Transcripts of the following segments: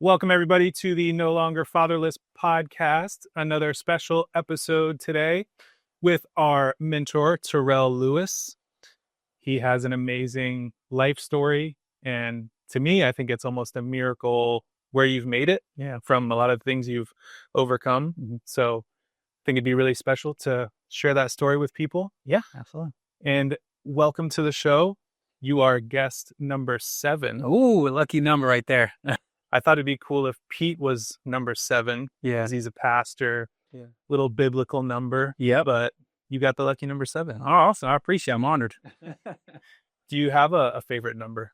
Welcome, everybody, to the No Longer Fatherless podcast. Another special episode today with our mentor, Terrell Lewis. He has an amazing life story. And to me, I think it's almost a miracle where you've made it from a lot of things you've overcome. So I think it'd be really special to share that story with people. Yeah, absolutely. And welcome to the show. You are guest number 7. Ooh, lucky number right there. I thought it'd be cool if Pete was number 7. Yeah. Because he's a pastor. Yeah. Little biblical number. Yep. But you got the lucky number 7. Oh, awesome. I appreciate it. I'm honored. Do you have a favorite number?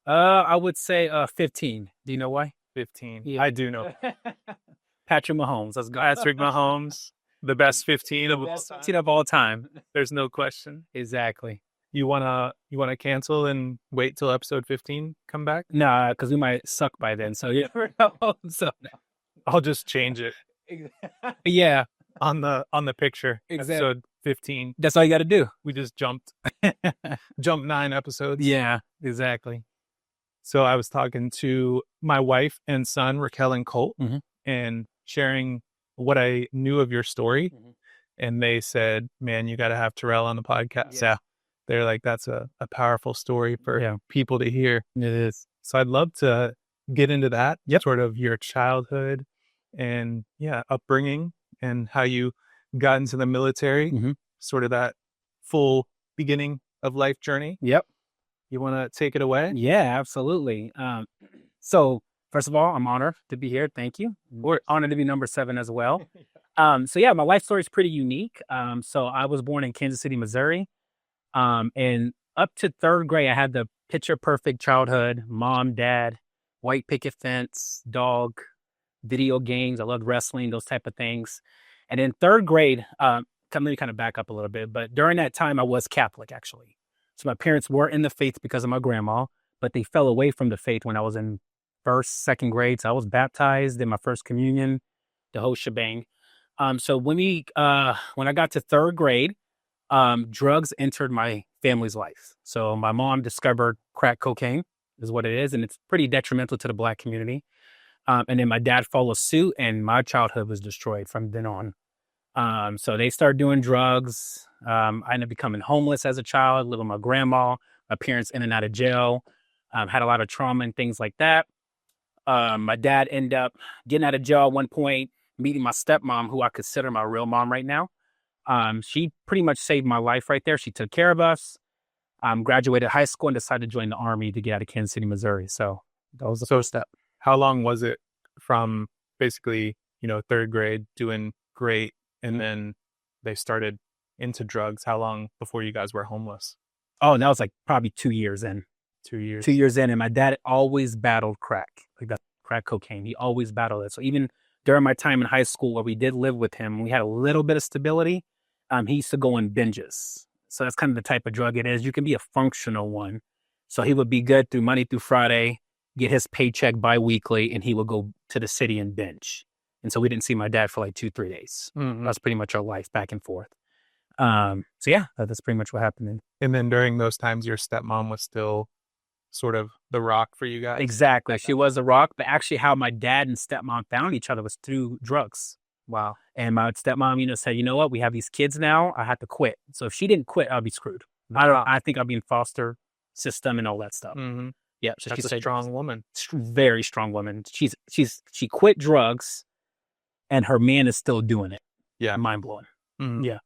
I would say 15. Do you know why? 15. Yeah. I do know. Patrick Mahomes. Let's go. Patrick Mahomes, the best 15 of all Best time. 15 of all time. There's no question. Exactly. You wanna cancel and wait till episode 15 come back? Nah, because we might suck by then. So yeah. So I'll just change it yeah, on the picture. Exactly. Episode 15. that's all you got to do. We just jumped 9 episodes. Yeah, exactly. So I was talking to my wife and son, Raquel and Colt, Mhm. and sharing what I knew of your story. Mhm. And they said, man, you got to have Terrell on the podcast. Yeah. They're like, that's a powerful story for people to hear. It is. So I'd love to get into that, sort of your childhood and upbringing and how you got into the military, Mhm. sort of that full beginning of life journey. Yep. You want to take it away? Yeah, absolutely. So first of all, I'm honored to be here. Thank you. We're honored to be number 7 as well. So yeah, my life story is pretty unique. So I was born in Kansas City, Missouri. And up to 3rd grade, I had the picture perfect childhood, mom, dad, white picket fence, dog, video games. I loved wrestling, those type of things. And in 3rd grade, let me kind of back up a little bit, but during that time, I was Catholic actually. So my parents were in the faith because of my grandma, but they fell away from the faith when I was in 1st, 2nd grade. So I was baptized, did my first communion, the whole shebang. So when I got to 3rd grade, drugs entered my family's life. So my mom discovered crack cocaine is what it is. And it's pretty detrimental to the Black community. And then my dad followed suit and my childhood was destroyed from then on. So they started doing drugs. I ended up becoming homeless as a child, living with my grandma, my parents in and out of jail, had a lot of trauma and things like that. My dad ended up getting out of jail at one point, meeting my stepmom, who I consider my real mom right now. She pretty much saved my life right there. She took care of us. Graduated high school and decided to join the Army to get out of Kansas City, Missouri. So that was the first step. How long was it from basically, 3rd grade doing great and then they started into drugs? How long before you guys were homeless? Oh, that was like probably 2 years in. 2 years. 2 years in. And my dad always battled crack, like that crack cocaine. He always battled it. So even during my time in high school where we did live with him, we had a little bit of stability. He used to go in binges. So that's kind of the type of drug it is. You can be a functional one. So he would be good through Monday through Friday, get his paycheck biweekly, and he would go to the city and binge. And so we didn't see my dad for like 2-3 days. Mm-hmm. That's pretty much our life back and forth. So yeah, that's pretty much what happened. And then during those times, your stepmom was still sort of the rock for you guys? Exactly. She was the rock, but actually how my dad and stepmom found each other was through drugs. Wow. And my stepmom, said, you know what? We have these kids now. I have to quit. So if she didn't quit, I'll be screwed. I think I'll be in foster system and all that stuff. Mm-hmm. Yeah. So That's she's a strong woman. Very strong woman. She quit drugs and her man is still doing it. Yeah. Mind blowing. Mm-hmm. Yeah.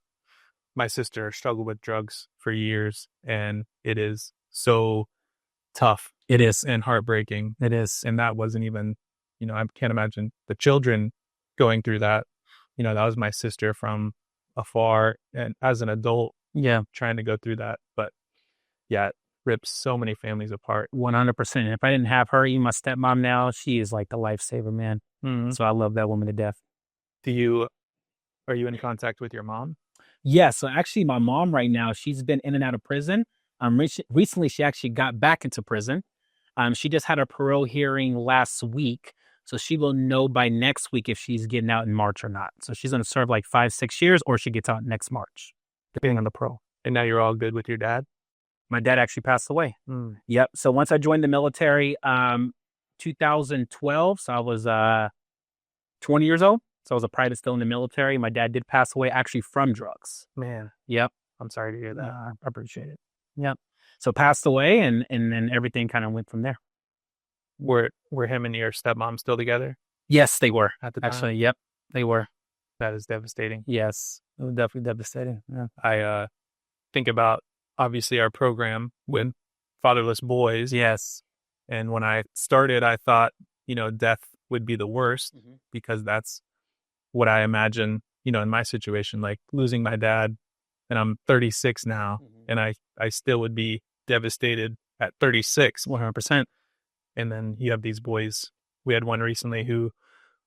My sister struggled with drugs for years and it is so tough. It is. And heartbreaking. It is. And that wasn't even, I can't imagine the children going through that. That was my sister from afar and as an adult, trying to go through that. But it rips so many families apart. 100%. If I didn't have her, even my stepmom now, she is like the lifesaver, man. Mm-hmm. So I love that woman to death. Are you in contact with your mom? Yeah. So actually my mom right now, she's been in and out of prison. Recently she actually got back into prison. She just had a parole hearing last week. So she will know by next week if she's getting out in March or not. So she's going to serve like 5-6 years or she gets out next March, depending on the parole. And now you're all good with your dad? My dad actually passed away. Yep. So once I joined the military, 2012. So I was 20 years old. So I was a private still in the military. My dad did pass away actually from drugs. Man, Yep. I'm sorry to hear that. I appreciate it. Yep. So passed away, and then everything kind of went from there. Were him and your stepmom still together Yes, they were. at the time? Actually, yep, they were. That is devastating. Yes, it was definitely devastating. Yeah. I think about obviously our program with fatherless boys. Yes. And when I started, I thought, death would be the worst Mm-hmm. because that's what I imagine, in my situation, like losing my dad, and I'm 36 now, and I still would be devastated at 36. 100%. And then you have these boys. We had one recently who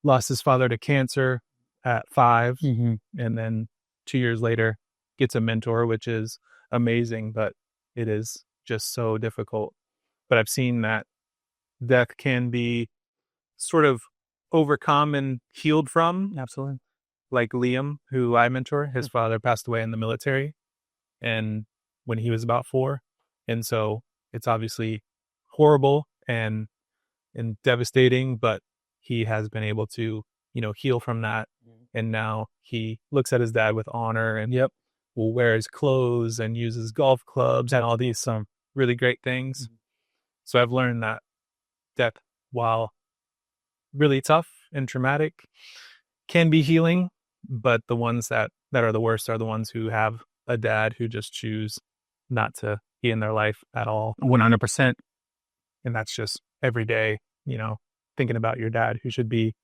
lost his father to cancer at 5. Mm-hmm. And then 2 years later gets a mentor, which is amazing, but it is just so difficult. But I've seen that death can be sort of overcome and healed from. Absolutely. Like Liam, who I mentor, his father passed away in the military, and when he was about 4. And so it's obviously horrible and devastating, but he has been able to, heal from that. And now he looks at his dad with honor and will wear his clothes and uses golf clubs and all these some really great things. So I've learned that death, while really tough and traumatic, can be healing, but the ones that are the worst are the ones who have a dad who just choose not to be in their life at all. 100%. And that's just every day, thinking about your dad who should be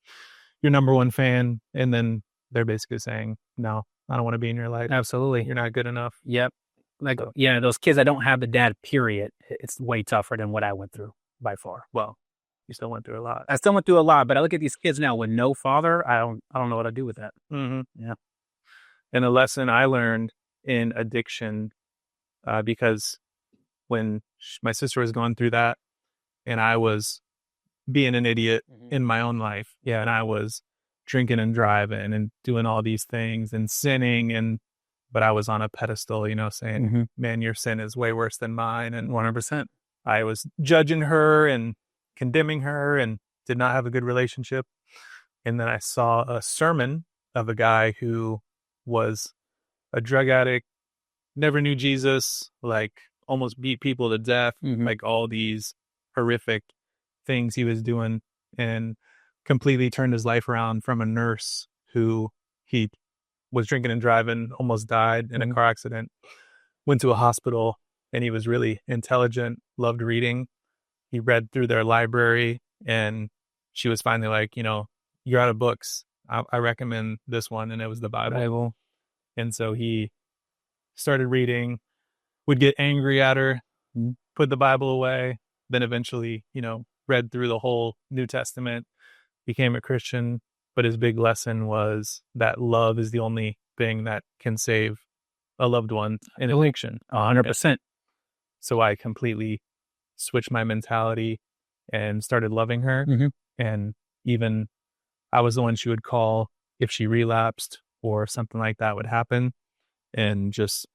your number one fan. And then they're basically saying, no, I don't want to be in your life. Absolutely. You're not good enough. Yep. Like, yeah, those kids that don't have the dad, period, it's way tougher than what I went through by far. Well, you still went through a lot. I still went through a lot, but I look at these kids now with no father. I don't know what to do with that. Mm-hmm. Yeah. And a lesson I learned in addiction, because when my sister was going through that and I was being an idiot in my own life. Yeah. And I was drinking and driving and doing all these things and sinning, but I was on a pedestal, saying, man, your sin is way worse than mine. And 100%. I was judging her and condemning her and did not have a good relationship. And then I saw a sermon of a guy who was a drug addict, never knew Jesus, like almost beat people to death, like all these horrific things he was doing, and completely turned his life around from a nurse who he was drinking and driving, almost died in a car accident, went to a hospital, and he was really intelligent, loved reading. He read through their library, and she was finally like, you're out of books. I recommend this one. And it was the Bible. And so he started reading, would get angry at her, put the Bible away, then eventually, read through the whole New Testament, became a Christian. But his big lesson was that love is the only thing that can save a loved one in addiction. 100%. So I completely switched my mentality and started loving her. And even I was the one she would call if she relapsed or something like that would happen, and just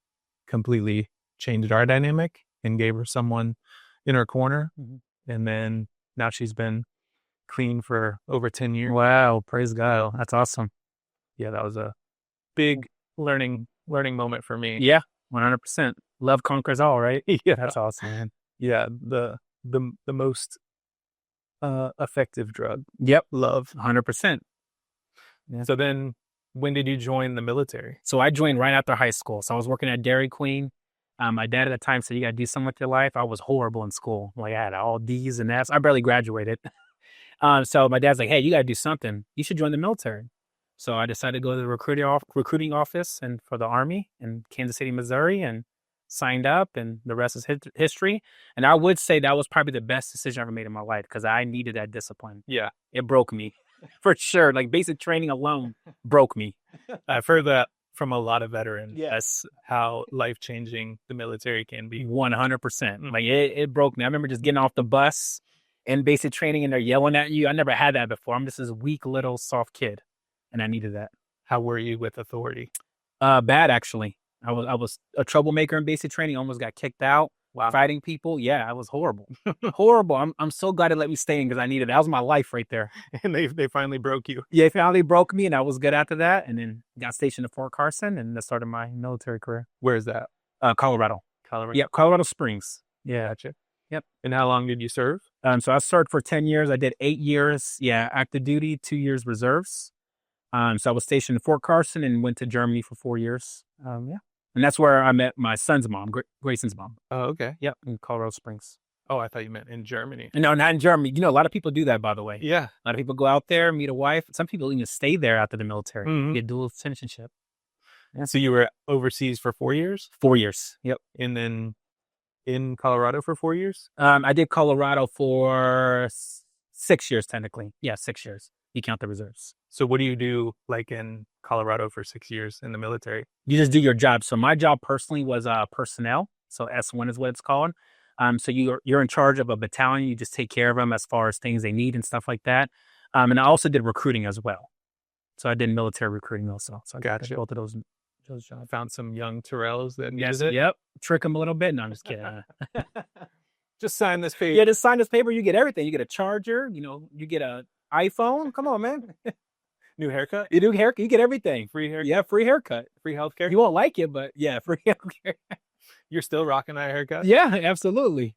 completely changed our dynamic and gave her someone in her corner. And then now she's been clean for over 10 years. Wow. Praise God. That's awesome. Yeah, that was a big learning moment for me. Yeah, 100%. Love conquers all, right? Yeah, that's awesome, man. Yeah, the most effective drug. Yep, love. 100%. Yeah. So then, when did you join the military? So I joined right after high school. So I was working at Dairy Queen. My dad at the time said, you got to do something with your life. I was horrible in school. Like, I had all D's and F's. I barely graduated. So my dad's like, hey, you got to do something. You should join the military. So I decided to go to the recruiting office and for the Army in Kansas City, Missouri, and signed up, and the rest is history. And I would say that was probably the best decision I ever made in my life because I needed that discipline. Yeah. It broke me for sure. Like basic training alone broke me. I've heard that from a lot of veterans. Yes. That's how life-changing the military can be. 100%. Like it broke me. I remember just getting off the bus in basic training and they're yelling at you. I never had that before. I'm just this weak little soft kid, and I needed that. How were you with authority? Bad, actually. I was a troublemaker in basic training. Almost got kicked out. Wow. fighting people. Yeah, it was horrible. Horrible. I'm so glad it let me stay in because I needed it. That was my life right there. And they finally broke you. Yeah, they finally broke me and I was good after that. And then got stationed at Fort Carson and that started my military career. Where is that? Colorado. Colorado. Yeah, Colorado Springs. Yeah. Gotcha. Yep. And how long did you serve? So I served for 10 years. I did 8 years, active duty, 2 years reserves. So I was stationed in Fort Carson and went to Germany for 4 years. And that's where I met my son's mom, Grayson's mom. Oh, okay. Yep, in Colorado Springs. Oh, I thought you meant in Germany. No, not in Germany. You know, a lot of people do that, by the way. Yeah. A lot of people go out there, meet a wife. Some people even stay there after the military. Mhm. Get dual citizenship. Yeah. So you were overseas for 4 years? 4 years. Yep. And then in Colorado for 4 years? I did Colorado for 6 years, technically. Yeah, 6 years. You count the reserves. So what do you do like in Colorado for 6 years in the military? You just do your job. So my job personally was personnel. So S1 is what it's called. So you're in charge of a battalion. You just take care of them as far as things they need and stuff like that. And I also did recruiting as well. So I did military recruiting also. So I got Gotcha. both of those jobs. Found some young Terrells that Yes. needed it. Yep. Trick them a little bit. No, I'm just kidding. Just sign this page. Yeah, just sign this paper. You get everything. You get a charger. You get a iPhone. Come on, man. New haircut? You do haircut. You get everything. Free haircut? Yeah, free haircut. Free healthcare? You won't like it, but yeah, free healthcare. You're still rocking that haircut? Yeah, absolutely.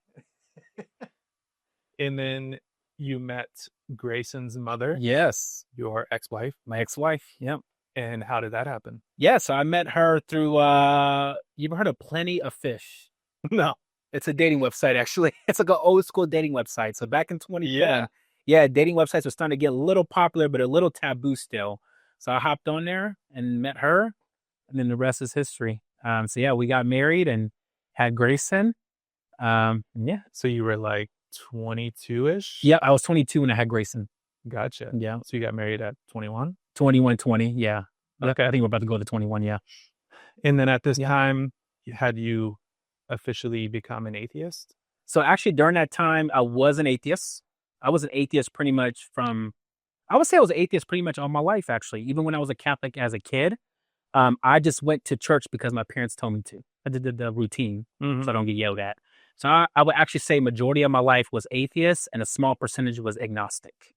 And then you met Grayson's mother, Yes. your ex-wife. My ex-wife. Yep. And how did that happen? Yeah, so I met her through you ever heard of Plenty of Fish? No. It's a dating website, actually. It's like an old school dating website. So back in 2010, Yeah. dating websites were starting to get a little popular, but a little taboo still. So I hopped on there and met her, and then the rest is history. We got married and had Grayson. Yeah. So you were like 22-ish? Yeah, I was 22 when I had Grayson. Gotcha. Yeah. So you got married at 21? 21, 20, yeah. Okay. I think we're about to go to 21, yeah. And then at this time, had you officially become an atheist? So actually during that time, I was an atheist. I was an atheist pretty much I would say I was an atheist pretty much all my life, actually. Even when I was a Catholic as a kid, I just went to church because my parents told me to. I did the routine so I don't get yelled at. So I would actually say majority of my life was atheist and a small percentage was agnostic.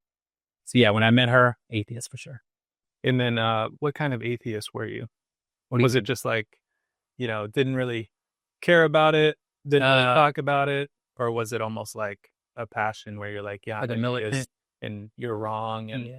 So yeah, when I met her, atheist for sure. And then what kind of atheist were you? Was it just like, didn't really care about it, didn't really talk about it? Or was it almost like a passion where you're like, yeah, Like a I'm militant. atheist and you're wrong and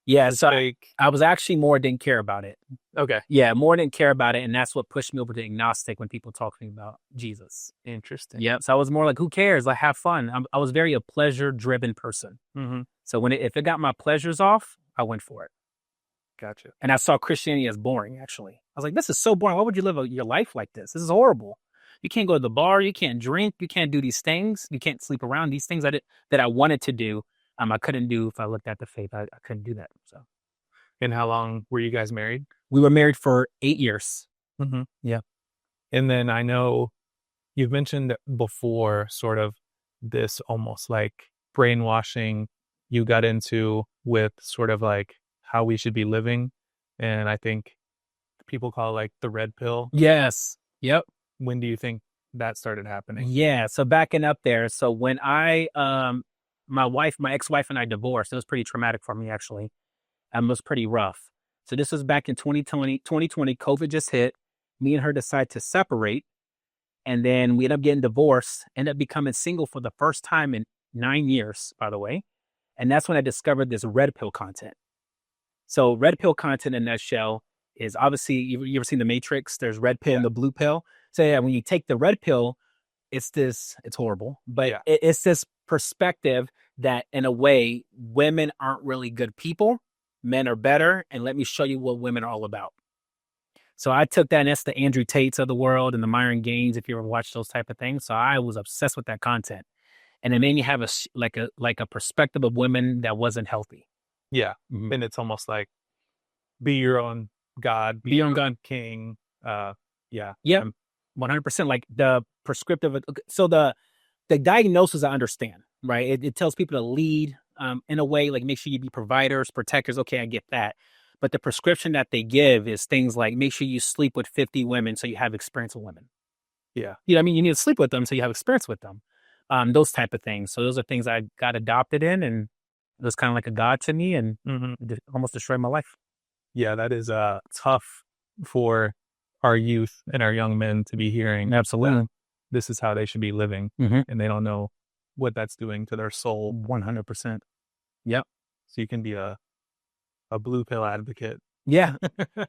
Yeah, it's so fake? I was actually more didn't care about it. Okay. Yeah, more didn't care about it. And that's what pushed me over to agnostic when people talk to me about Jesus. Interesting. Yeah, so I was more like, who cares? Like, have fun. I was very a pleasure-driven person. Mm-hmm. So if it got my pleasures off, I went for it. Gotcha. And I saw Christianity as boring, actually. I was like, this is so boring. Why would you live your life like this? This is horrible. You can't go to the bar. You can't drink. You can't do these things. You can't sleep around. These things that I wanted to do, I couldn't do if I looked at the faith. I couldn't do that. So. And how long were you guys married? We were married for 8 years. Mm-hmm. Yeah. And then I know you've mentioned before sort of this almost like brainwashing you got into with sort of like how we should be living. And I think people call it like the red pill. Yes. Yep. When do you think that started happening? Yeah. So backing up there. So when my ex-wife and I divorced, it was pretty traumatic for me, actually. It was pretty rough. So this was back in 2020, COVID just hit. Me and her decided to separate. And then we ended up getting divorced, ended up becoming single for the first time in 9 years, by the way. And that's when I discovered this red pill content. So red pill content in a nutshell is obviously, you ever seen The Matrix? There's red pill and the blue pill. So yeah, when you take the red pill, it's horrible, but it's this perspective that in a way, women aren't really good people. Men are better. And let me show you what women are all about. So I took that, and that's the Andrew Tates of the world and the Myron Gaines, if you ever watch those type of things. So I was obsessed with that content. And it made me have a perspective of women that wasn't healthy. Yeah. Mm-hmm. And it's almost like be your own God, be your own God king. Yeah. Yeah. 100%. Like the prescriptive. So the diagnosis I understand, right? It tells people to lead in a way, like make sure you be providers, protectors. Okay, I get that. But the prescription that they give is things like make sure you sleep with 50 women so you have experience with women. Yeah. You know what I mean? You need to sleep with them so you have experience with them. Those type of things. So those are things I got adopted in, and it was kind of like a god to me, and almost destroyed my life. Yeah, that is tough for our youth and our young men to be hearing. Absolutely. This is how they should be living, and they don't know what that's doing to their soul. 100%. Yep. So you can be a blue pill advocate. Yeah.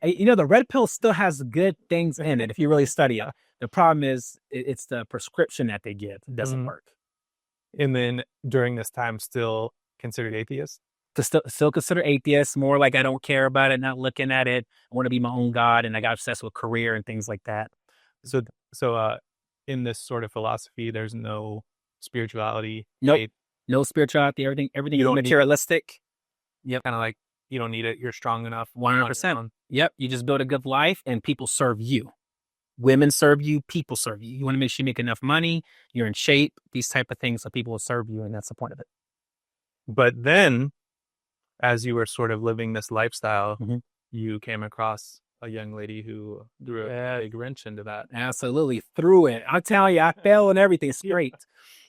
You know, the red pill still has good things in it if you really study it. The problem is it's the prescription that they give. It doesn't work. And then during this time, still considered atheist? To still consider atheist, more like I don't care about it, not looking at it. I want to be my own God, and I got obsessed with career and things like that. So in this sort of philosophy, there's no spirituality. Nope. No spirituality. Everything is materialistic. Yep. Kind of like you don't need it. You're strong enough. 100%. Yep. You just build a good life, and people serve you. Women serve you. People serve you. You want to make sure you make enough money. You're in shape. These type of things, so people will serve you, and that's the point of it. But then, as you were sort of living this lifestyle, you came across a young lady who threw a big wrench into that. Absolutely. Threw it. I'll tell you, I fell and everything. It's great.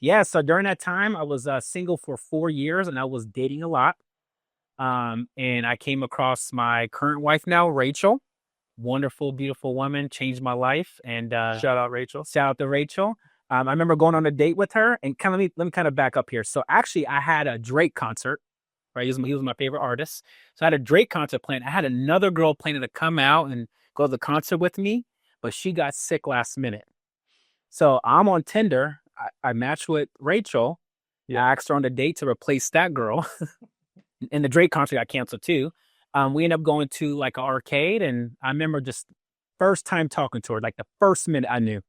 Yeah. So during that time, I was single for 4 years, and I was dating a lot. And I came across my current wife now, Rachel. Wonderful, beautiful woman, changed my life. And shout out Rachel. Shout out to Rachel. I remember going on a date with her, and let me kind of back up here. So actually, I had a Drake concert. Right, he was my favorite artist. So I had a Drake concert planned. I had another girl planning to come out and go to the concert with me, but she got sick last minute. So I'm on Tinder. I matched with Rachel. I asked her on the date to replace that girl. And the Drake concert got canceled too. We ended up going to like an arcade, and I remember just first time talking to her, like the first minute I knew,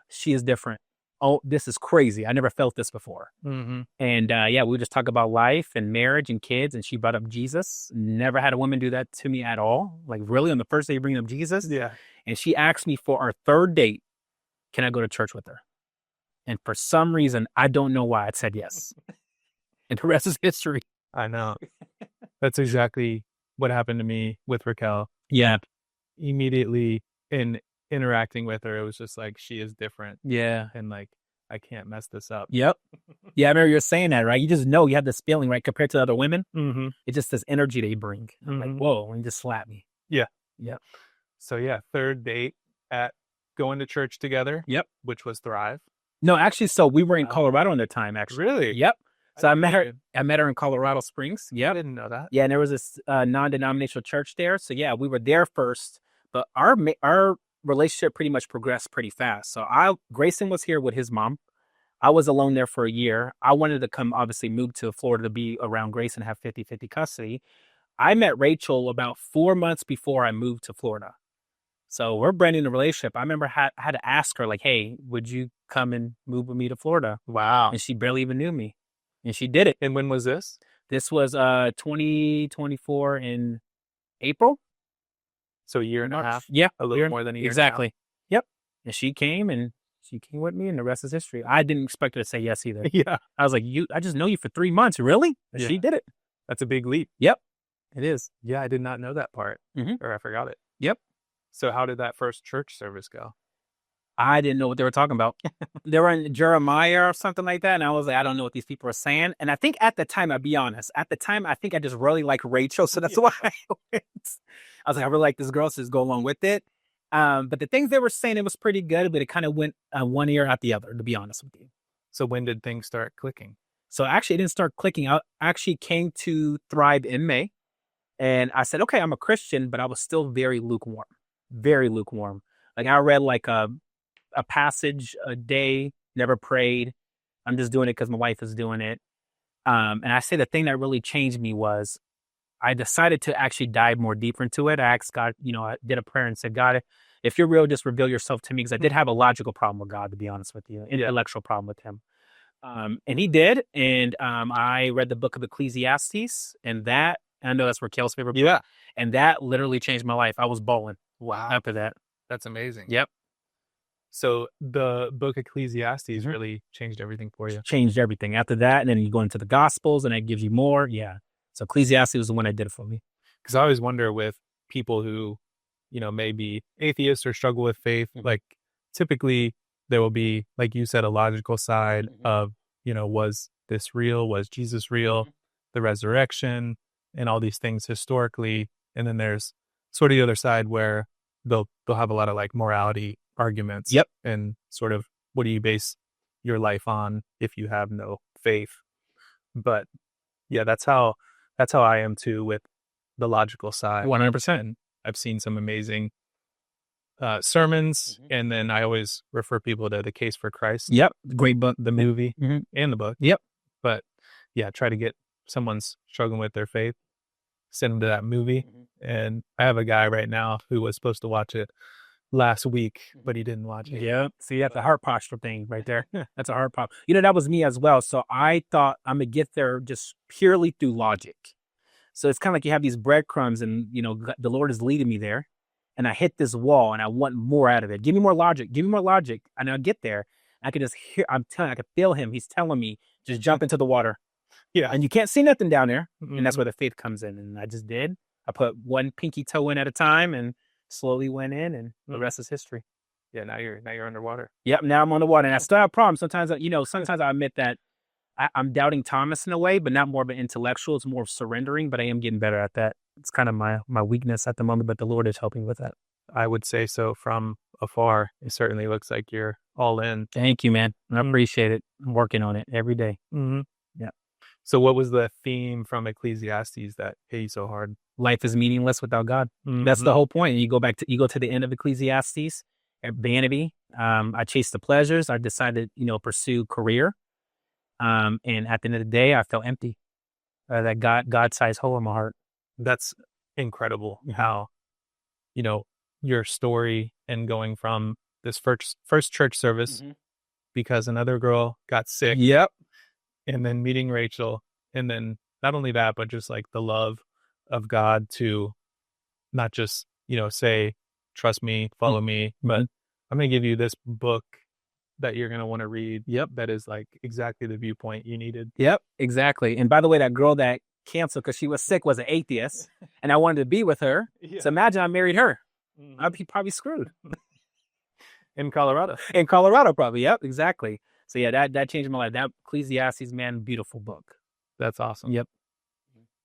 she is different. Oh, this is crazy. I never felt this before. And we would just talk about life and marriage and kids. And she brought up Jesus. Never had a woman do that to me at all. Like really on the first day you bring up Jesus. Yeah. And she asked me for our third date, can I go to church with her? And for some reason, I don't know why I said yes. And the rest is history. I know. That's exactly what happened to me with Raquel. Yeah. Immediately in interacting with her, it was just like, she is different. Yeah. And like, I can't mess this up. Yep. Yeah, I remember you were saying that, right? You just know you have this feeling, right? Compared to other women, it's just this energy they bring. I'm like, whoa, and you just slap me. Yeah. Yep. So yeah, third date at going to church together. Yep. Which was Thrive. No, actually, so we were in Colorado at the time, actually. Really? Yep. So I met her in Colorado Springs. Yeah. I didn't know that. Yeah, and there was this non-denominational church there. So yeah, we were there first, but our relationship pretty much progressed pretty fast. So Grayson was here with his mom. I was alone there for a year. I wanted to obviously move to Florida to be around Grayson, have 50-50 custody. I met Rachel about 4 months before I moved to Florida. So we're brand new in the relationship. I remember I had to ask her, like, hey, would you come and move with me to Florida? Wow. And she barely even knew me. And she did it. And when was this? This was 2024 in April. So a year and a half? Yeah. A little more than a year. Exactly. Yep. And she came with me, and the rest is history. I didn't expect her to say yes either. Yeah. I was like, I just know you for 3 months. Really? And she did it. That's a big leap. Yep. It is. Yeah, I did not know that part. Or I forgot it. Yep. So how did that first church service go? I didn't know what they were talking about. They were in Jeremiah or something like that. And I was like, I don't know what these people are saying. And I think at the time, I'll be honest, I think I just really like Rachel. So that's why I went. I was like, I really like this girl, so just go along with it. But the things they were saying, it was pretty good, but it kind of went one ear out the other, to be honest with you. So when did things start clicking? So actually, it didn't start clicking. I actually came to Thrive in May. And I said, okay, I'm a Christian, but I was still very lukewarm. Very lukewarm. Like I read like a passage a day, never prayed. I'm just doing it because my wife is doing it. And I say the thing that really changed me was I decided to actually dive more deeper into it. I asked God, I did a prayer and said, God, if you're real, just reveal yourself to me. Because I did have a logical problem with God, to be honest with you, intellectual problem with him. And he did. And I read the book of Ecclesiastes, and that, I know that's Raquel's favorite book. Yeah. And that literally changed my life. I was bawling. Wow. After that. That's amazing. Yep. So the book Ecclesiastes really changed everything for you. Changed everything. After that, and then you go into the Gospels, and it gives you more. Yeah. So Ecclesiastes was the one that did it for me. Because I always wonder with people who, may be atheists or struggle with faith, like typically there will be, like you said, a logical side of, was this real? Was Jesus real? The resurrection and all these things historically. And then there's sort of the other side where they'll have a lot of like morality arguments. Yep. And sort of, what do you base your life on if you have no faith? But yeah, that's how I am too with the logical side. 100%. I've seen some amazing sermons, and then I always refer people to The Case for Christ. Yep. Great book. The movie and the book. Yep. But yeah, try to get someone's struggling with their faith, send them to that movie. And I have a guy right now who was supposed to watch it last week, but he didn't watch it. Yeah. See, that's a heart posture thing right there. That's a heart posture. That was me as well. So I thought I'm going to get there just purely through logic. So it's kind of like you have these breadcrumbs and, the Lord is leading me there. And I hit this wall and I want more out of it. Give me more logic. Give me more logic. And I'll get there. I could just hear, I could feel him. He's telling me, just jump into the water. Yeah. And you can't see nothing down there. And that's where the faith comes in. And I just did. I put one pinky toe in at a time and slowly went in, and the rest is history. Yeah. Now you're underwater. Yep. Now I'm on the water. And I still have problems. Sometimes, sometimes I admit that I'm doubting Thomas in a way, but not more of an intellectual. It's more of surrendering, but I am getting better at that. It's kind of my weakness at the moment, but the Lord is helping with that. I would say so from afar. It certainly looks like you're all in. Thank you, man. I appreciate it. I'm working on it every day. Yeah. So what was the theme from Ecclesiastes that hit you so hard? Life is meaningless without God. That's the whole point. You go to the end of Ecclesiastes, vanity. I chased the pleasures. I decided, pursue career. And at the end of the day, I felt empty. That God-sized hole in my heart. That's incredible how, your story and going from this first church service because another girl got sick. Yep. And then meeting Rachel. And then not only that, but just like the love of God to not just, say, trust me, follow me, but I'm going to give you this book that you're going to want to read. Yep. That is like exactly the viewpoint you needed. Yep, exactly. And by the way, that girl that canceled because she was sick was an atheist, and I wanted to be with her. Yeah. So imagine I married her. I'd be probably screwed. In Colorado. In Colorado, probably. Yep, exactly. So yeah, that changed my life. That Ecclesiastes, man, beautiful book. That's awesome. Yep.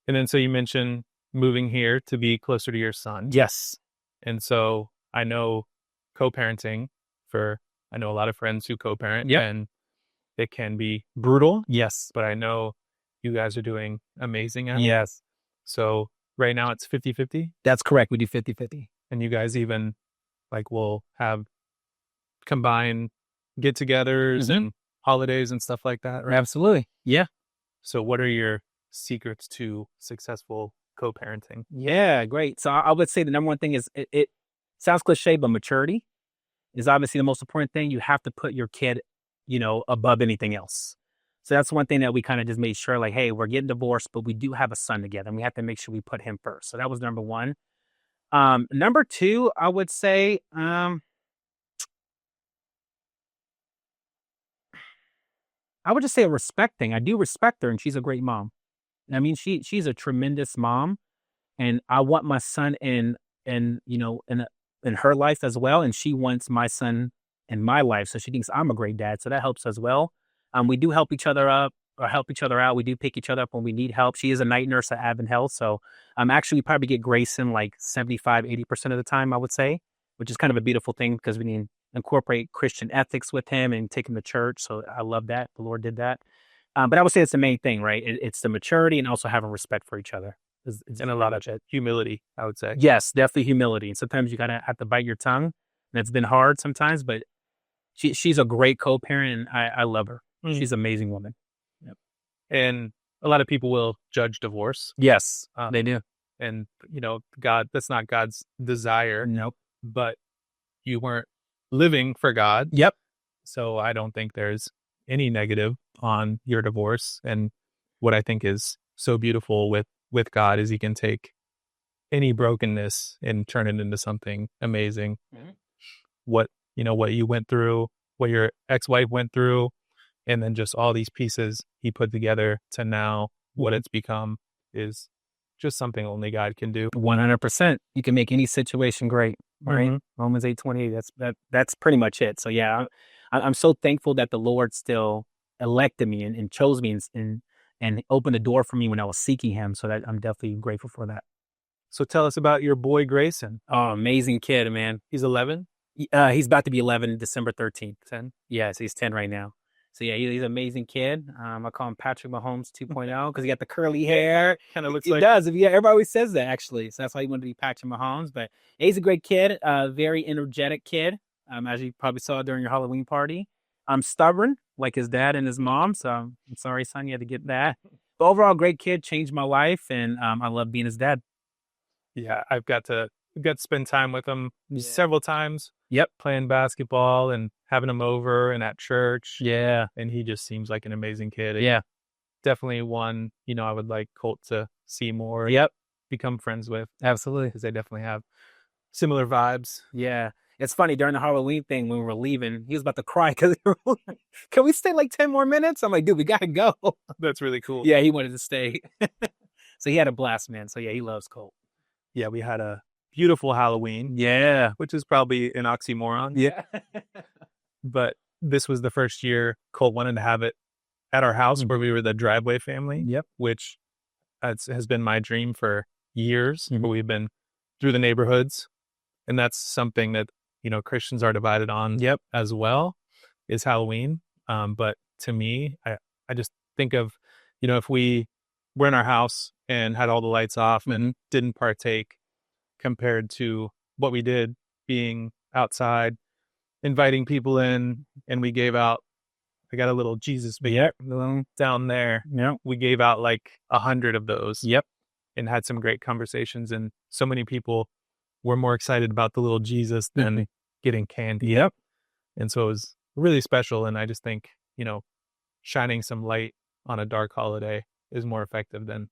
And then so you mentioned moving here to be closer to your son. Yes. And so I know co-parenting I know a lot of friends who co-parent, and it can be brutal. Yes. But I know you guys are doing amazing at it. Yes. So right now it's 50-50? That's correct. We do 50-50. And you guys even will have combined get-togethers and holidays and stuff like that, right? Absolutely. Yeah. So what are your secrets to successful co-parenting? Yeah, great. So I would say the number one thing is it sounds cliche, but maturity is obviously the most important thing. You have to put your kid, above anything else. So that's one thing that we kind of just made sure, like, hey, we're getting divorced, but we do have a son together, and we have to make sure we put him first. So that was number one. Number two, I would say, I would just say a respect thing. I do respect her, and she's a great mom. I mean, she's a tremendous mom, and I want my son in her life as well, and she wants my son in my life, so she thinks I'm a great dad. So that helps as well. We do help each other out. We do pick each other up when we need help. She is a night nurse at Advent Health, so actually we probably get Grayson like 75-80% of the time, I would say, which is kind of a beautiful thing because we need to incorporate Christian ethics with him and take him to church. So I love that the Lord did that. But I would say it's the main thing, right? It's the maturity and also having respect for each other. And a lot of humility, I would say. Yes, definitely humility. And sometimes you gotta have to bite your tongue, and it's been hard sometimes. But she's a great co-parent, and I love her. She's an amazing woman. Yep. And a lot of people will judge divorce. Yes, they do. And God, that's not God's desire. Nope. But you weren't living for God. Yep. So I don't think there's any negative on your divorce. And what I think is so beautiful with God is he can take any brokenness and turn it into something amazing. What you went through, what your ex-wife went through, and then just all these pieces he put together to now what it's become is just something only God can do. 100%. You can make any situation great, right? Romans 8:28. That's pretty much it. So yeah, I'm so thankful that the Lord still elected me and chose me and opened the door for me when I was seeking him. So that I'm definitely grateful for that. So tell us about your boy Grayson. Oh, amazing kid, man. He's 11, He's about to be 11 December 13th. 10. Yes, he's 10 right now. So yeah, he's an amazing kid. I call him Patrick Mahomes 2.0 because he got the curly hair. Kind of looks He like does. Yeah, everybody always says that actually. So that's why he wanted to be Patrick Mahomes. But yeah, he's a great kid, very energetic kid. As you probably saw during your Halloween party. I'm stubborn like his dad and his mom. So I'm sorry, son, you had to get that. But overall, great kid, changed my life, and I love being his dad. Yeah, I've got to spend time with him several times. Yep. Playing basketball and having him over and at church. Yeah. And he just seems like an amazing kid. Yeah. Definitely one, I would like Colt to see more. Yep. Become friends with. Absolutely. Because they definitely have similar vibes. Yeah. It's funny, during the Halloween thing when we were leaving, he was about to cry because can we stay like 10 more minutes? I'm like, dude, we got to go. That's really cool. Yeah, he wanted to stay. So he had a blast, man. So yeah, he loves Colt. Yeah, we had a beautiful Halloween. Yeah. Which is probably an oxymoron. Yeah. But this was the first year Colt wanted to have it at our house where we were the driveway family. Yep. Which has been my dream for years. Where we've been through the neighborhoods. And that's something that, Christians are divided on as well, is Halloween. But to me, I just think of, if we were in our house and had all the lights off and didn't partake compared to what we did being outside, inviting people in, and we gave out, I got a little Jesus beer down there. Yeah. We gave out like 100 of those. Yep. And had some great conversations. And so many people were more excited about the little Jesus than getting candy. Yep. And so it was really special. And I just think, shining some light on a dark holiday is more effective than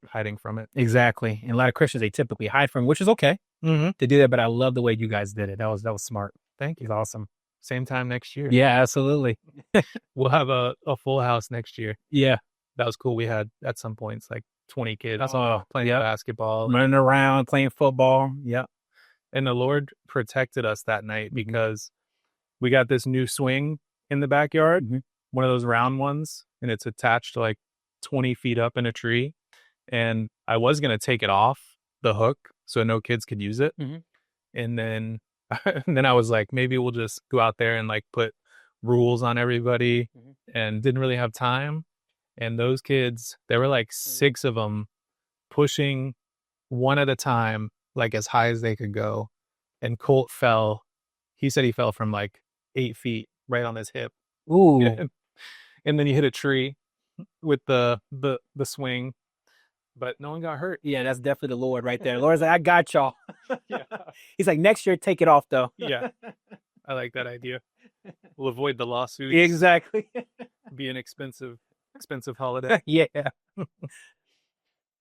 hiding from it. Exactly. And a lot of Christians, they typically hide from, which is okay to do that. But I love the way you guys did it. That was smart. Thank you. It's awesome. Same time next year. Yeah, absolutely. We'll have a full house next year. Yeah. That was cool. We had at some points like 20 kids playing basketball, running around, playing football. Yeah. And the Lord protected us that night because we got this new swing in the backyard, one of those round ones, and it's attached to like 20 feet up in a tree. And I was going to take it off the hook so no kids could use it. And then I was like, maybe we'll just go out there and like put rules on everybody, and didn't really have time. And those kids, there were like 6 of them pushing one at a time, like as high as they could go. And Colt fell. He said he fell from like 8 feet right on his hip. Ooh. And then he hit a tree with the swing, but no one got hurt. Yeah, that's definitely the Lord right there. The Lord's like, I got y'all. He's like, next year, take it off though. Yeah. I like that idea. We'll avoid the lawsuits. Exactly. Be an expensive holiday. Yeah.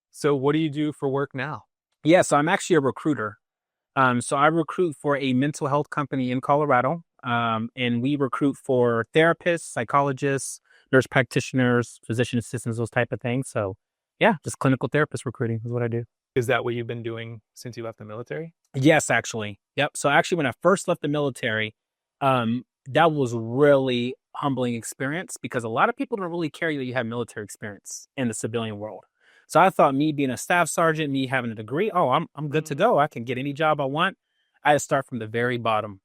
So what do you do for work now? Yeah, so I'm actually a recruiter. So I recruit for a mental health company in Colorado. And we recruit for therapists, psychologists, nurse practitioners, physician assistants, those type of things. So yeah, just clinical therapist recruiting is what I do. Is that what you've been doing since you left the military? Yes, actually. Yep. So actually, when I first left the military, that was really humbling experience because a lot of people don't really care that you have military experience in the civilian world. So I thought me being a staff sergeant, me having a degree, I'm good to go. I can get any job I want. I had to start from the very bottom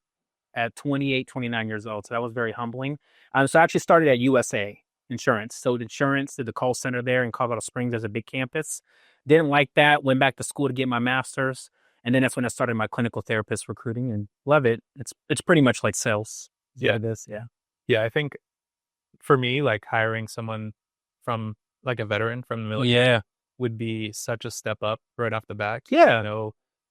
at 28, 29 years old. So that was very humbling. So I actually started at USA Insurance. So the insurance, did the call center there in Colorado Springs. There's a big campus. Didn't like that. Went back to school to get my master's. And then that's when I started my clinical therapist recruiting and love it. It's pretty much like sales. Yeah. It is. Yeah. Yeah. I think for me, like hiring someone from like a veteran from the military would be such a step up right off the bat. Yeah.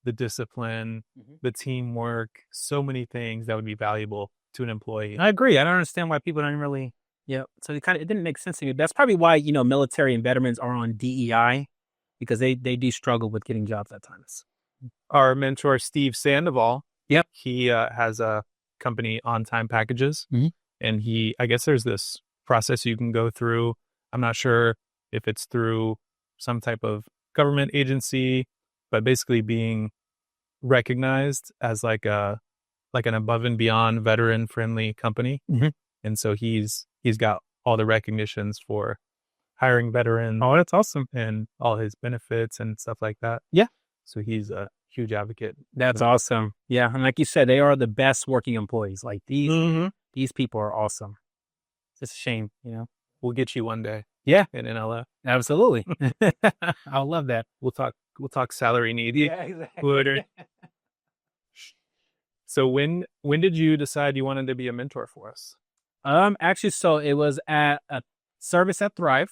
The discipline, the teamwork, so many things that would be valuable to an employee. I agree. I don't understand why people don't really. Yeah. So it didn't make sense to me. That's probably why, military and veterans are on DEI because they do struggle with getting jobs at times. Our mentor, Steve Sandoval. Yep. He has a company, On Time Packages. And I guess there's this process you can go through. I'm not sure if it's through some type of government agency, but basically being recognized as like a like an above and beyond veteran friendly company. And so he's got all the recognitions for hiring veterans. Oh, that's awesome. And all his benefits and stuff like that. Yeah. So he's a huge advocate. That's awesome. Yeah. And like you said, they are the best working employees. Like these people are awesome. It's just a shame, We'll get you one day. Yeah. In NLF. Absolutely. I'll love that. We'll talk salary needs. Yeah, exactly. So when did you decide you wanted to be a mentor for us? Actually, so it was at a service at Thrive,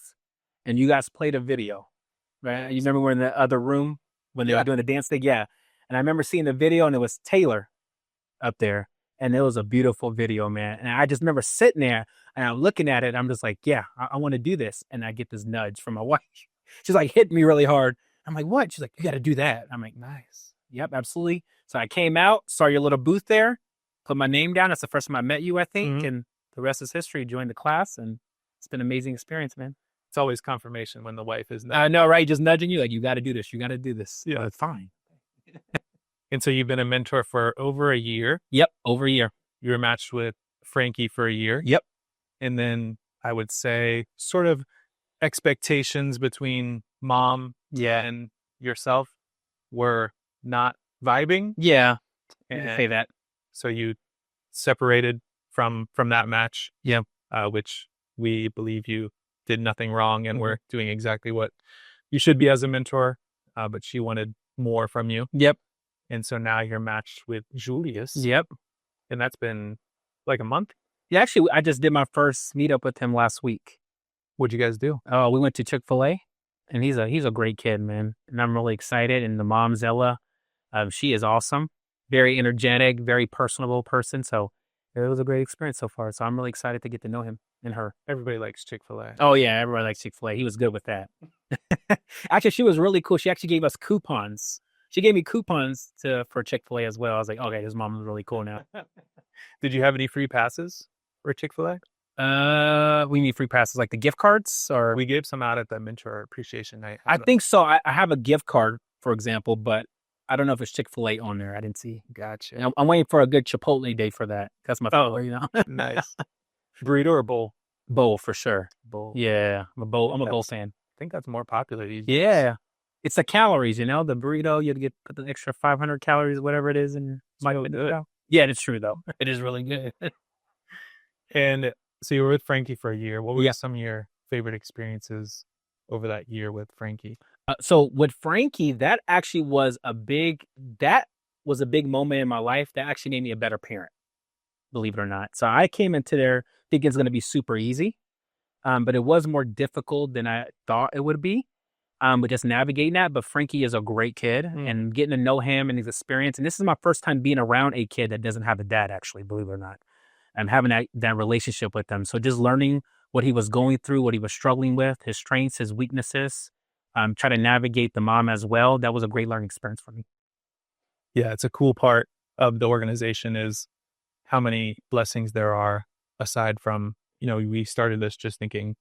and you guys played a video, right? You remember we're in the other room when they were doing the dance thing? Yeah. And I remember seeing the video, and it was Taylor up there, and it was a beautiful video, man. And I just remember sitting there, and I'm looking at it. I'm just like, yeah, I want to do this. And I get this nudge from my wife. She's like, hit me really hard. I'm like, what? She's like, you got to do that. I'm like, nice. Yep, absolutely. So I came out, saw your little booth there, put my name down. That's the first time I met you, I think. And the rest is history. Joined the class, and it's been an amazing experience, man. It's always confirmation when the wife is I know, right? Just nudging you, like, you got to do this. You got to do this. Yeah, but it's fine. And so you've been a mentor for over a year. Yep, over a year. You were matched with Frankie for a year. Yep. And then I would say sort of expectations between mom and yourself were not vibing. Yeah, and say that. So you separated from that match. Yeah. Which we believe you did nothing wrong and were doing exactly what you should be as a mentor. But she wanted more from you. Yep. And so now you're matched with Julius. Yep. And that's been like a month. Yeah, actually, I just did my first meetup with him last week. What'd you guys do? Oh, we went to Chick-fil-A, and he's a great kid, man. And I'm really excited. And the mom, Zella, she is awesome. Very energetic, very personable person. So it was a great experience so far. So I'm really excited to get to know him and her. Everybody likes Chick-fil-A. Oh, yeah, everybody likes Chick-fil-A. He was good with that. Actually, she was really cool. She actually gave us coupons. She gave me coupons for Chick-fil-A as well. I was like, okay, this mom is really cool now. Did you have any free passes for Chick-fil-A? We need free passes, like the gift cards, or we gave some out at the mentor appreciation night. I think so. I have a gift card, for example, but I don't know if it's Chick-fil-A on there. I didn't see. Gotcha. I'm waiting for a good Chipotle day for that. That's my favorite, Nice. Burrito or bowl? Bowl for sure. Bowl. Yeah, I'm a bowl fan. I think that's more popular these days. Yeah. It's the calories, the burrito, you put the extra 500 calories, whatever it is, and yeah, it's true though. It is really good. And so you were with Frankie for a year. What were some of your favorite experiences over that year with Frankie? So with Frankie, that actually was a big moment in my life that actually made me a better parent, believe it or not. So I came into there thinking it's going to be super easy, but it was more difficult than I thought it would be. But just navigating that. But Frankie is a great kid, and getting to know him and his experience. And this is my first time being around a kid that doesn't have a dad, actually, believe it or not. And having that relationship with them. So just learning what he was going through, what he was struggling with, his strengths, his weaknesses, try to navigate the mom as well. That was a great learning experience for me. Yeah, it's a cool part of the organization is how many blessings there are aside from, we started this just thinking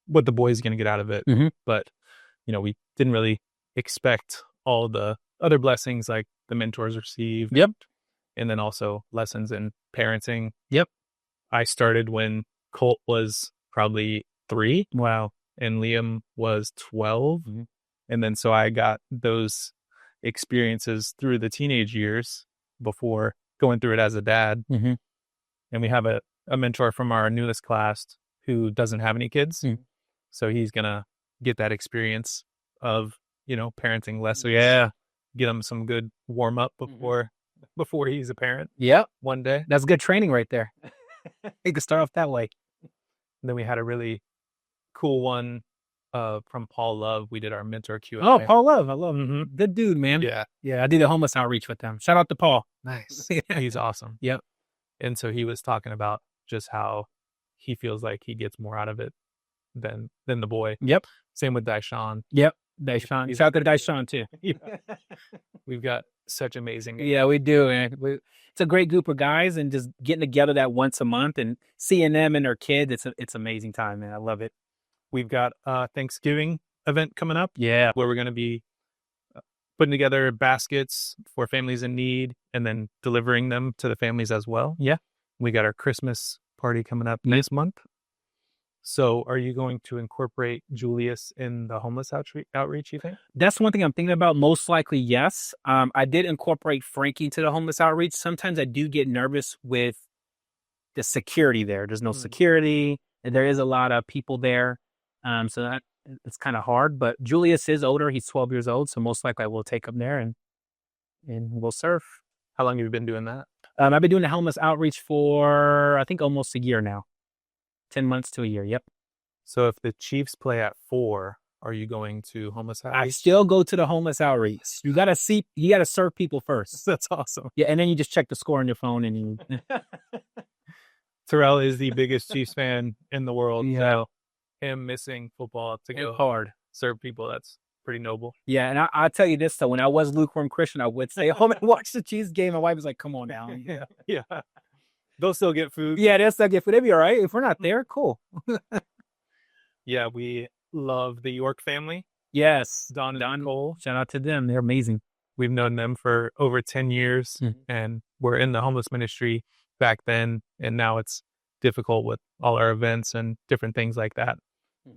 what the boy's going to get out of it. But we didn't really expect all the other blessings like the mentors received. Yep. And then also lessons in parenting. Yep. I started when Colt was probably 3. Wow. And Liam was 12. And then so I got those experiences through the teenage years before going through it as a dad. And we have a mentor from our newest class who doesn't have any kids. So he's going to get that experience of, parenting less. So get him some good warm up before he's a parent. Yep. One day. That's good training right there. You can start off that way. And then we had a really cool one from Paul Love. We did our mentor Q&A. Oh, Paul Love. I love him. Good dude, man. Yeah. Yeah, I did a homeless outreach with them. Shout out to Paul. Nice. He's awesome. Yep. And so he was talking about just how he feels like he gets more out of it than the boy. Yep. Same with Daishan. Yep. Daishan. Shout out to Daishan too. We've got such amazing. Yeah, we do. And it's a great group of guys, and just getting together that once a month and seeing them and their kids. It's amazing time, man. I love it. We've got a Thanksgiving event coming up. Yeah. Where we're going to be putting together baskets for families in need and then delivering them to the families as well. Yeah. We got our Christmas party coming up next month. So are you going to incorporate Julius in the homeless outreach, you think? That's one thing I'm thinking about. Most likely, yes. I did incorporate Frankie to the homeless outreach. Sometimes I do get nervous with the security there. There's no security. And there is a lot of people there. So that it's kind of hard. But Julius is older. He's 12 years old. So most likely I will take him there and we'll serve. How long have you been doing that? I've been doing the homeless outreach for, I think, almost a year now. 10 months to a year. Yep. So if the Chiefs play at 4, are you going to homeless outreach? I still go to the homeless outreach. You got to serve people first. That's awesome. Yeah. And then you just check the score on your phone and you. Terrell is the biggest Chiefs fan in the world. Yeah. So him missing football to go hard. Serve people, that's pretty noble. Yeah. And I'll tell you this, though, when I was lukewarm Christian, I would stay home and watch the Chiefs game. My wife was like, come on now. Yeah. They'll still get food. Yeah, they'll still get food. They'll be all right. If we're not there, cool. Yeah, we love the York family. Yes. Don and Nicole. Shout out to them. They're amazing. We've known them for over 10 years and we're in the homeless ministry back then. And now it's difficult with all our events and different things like that.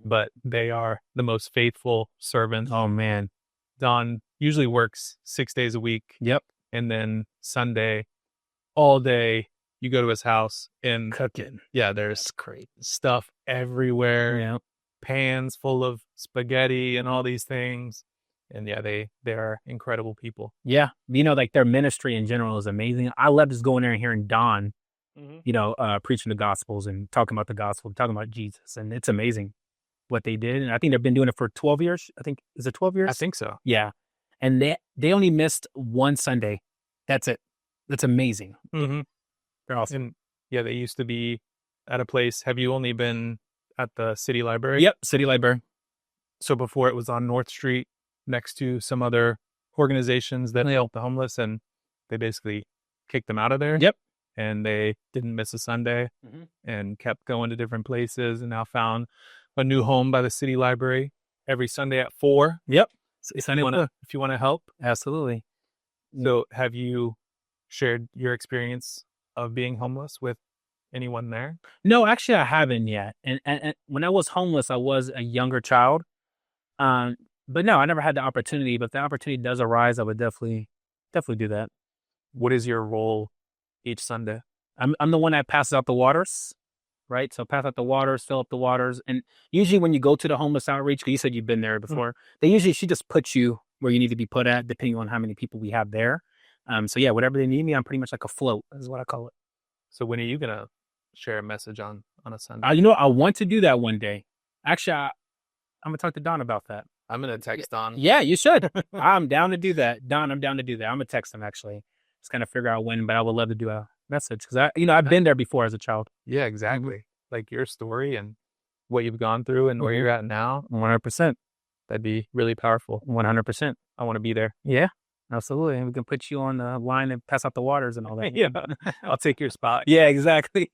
But they are the most faithful servants. Oh, man. Don usually works 6 days a week. Yep. And then Sunday, all day, you go to his house and cooking. Yeah, there's great stuff everywhere. Yeah. Pans full of spaghetti and all these things. And yeah, they are incredible people. Yeah. You know, like their ministry in general is amazing. I love just going there and hearing Don, preaching the gospels and talking about the gospel, talking about Jesus. And it's amazing what they did. And I think they've been doing it for 12 years. I think, is it 12 years? I think so. Yeah. And they only missed one Sunday. That's it. That's amazing. Mm-hmm. They're awesome. And yeah, they used to be at a place. Have you only been at the city library? Yep, city library. So before it was on North Street next to some other organizations that help the homeless, and they basically kicked them out of there. Yep. And they didn't miss a Sunday and kept going to different places and now found a new home by the city library every Sunday at 4. Yep. So if you want to help. Absolutely. So have you shared your experience of being homeless with anyone there? No, actually I haven't yet. And when I was homeless, I was a younger child. But no, I never had the opportunity. But if the opportunity does arise, I would definitely do that. What is your role each Sunday? I'm the one that passes out the waters, right? So pass out the waters, fill up the waters. And usually when you go to the homeless outreach, because you said you've been there before, she just puts you where you need to be put at, depending on how many people we have there. So yeah, whatever they need me, I'm pretty much like a float, is what I call it. So when are you going to share a message on a Sunday? I want to do that one day. Actually, I'm going to talk to Don about that. I'm going to text Don. Yeah, you should. I'm down to do that. Don, I'm down to do that. I'm going to text him, actually. Just kind of figure out when, but I would love to do a message because I've been there before as a child. Yeah, exactly. Like your story and what you've gone through and where you're at now. 100%. That'd be really powerful. 100%. I want to be there. Yeah, absolutely. And we can put you on the line and pass out the waters and all that. Yeah, I'll take your spot. Yeah, exactly.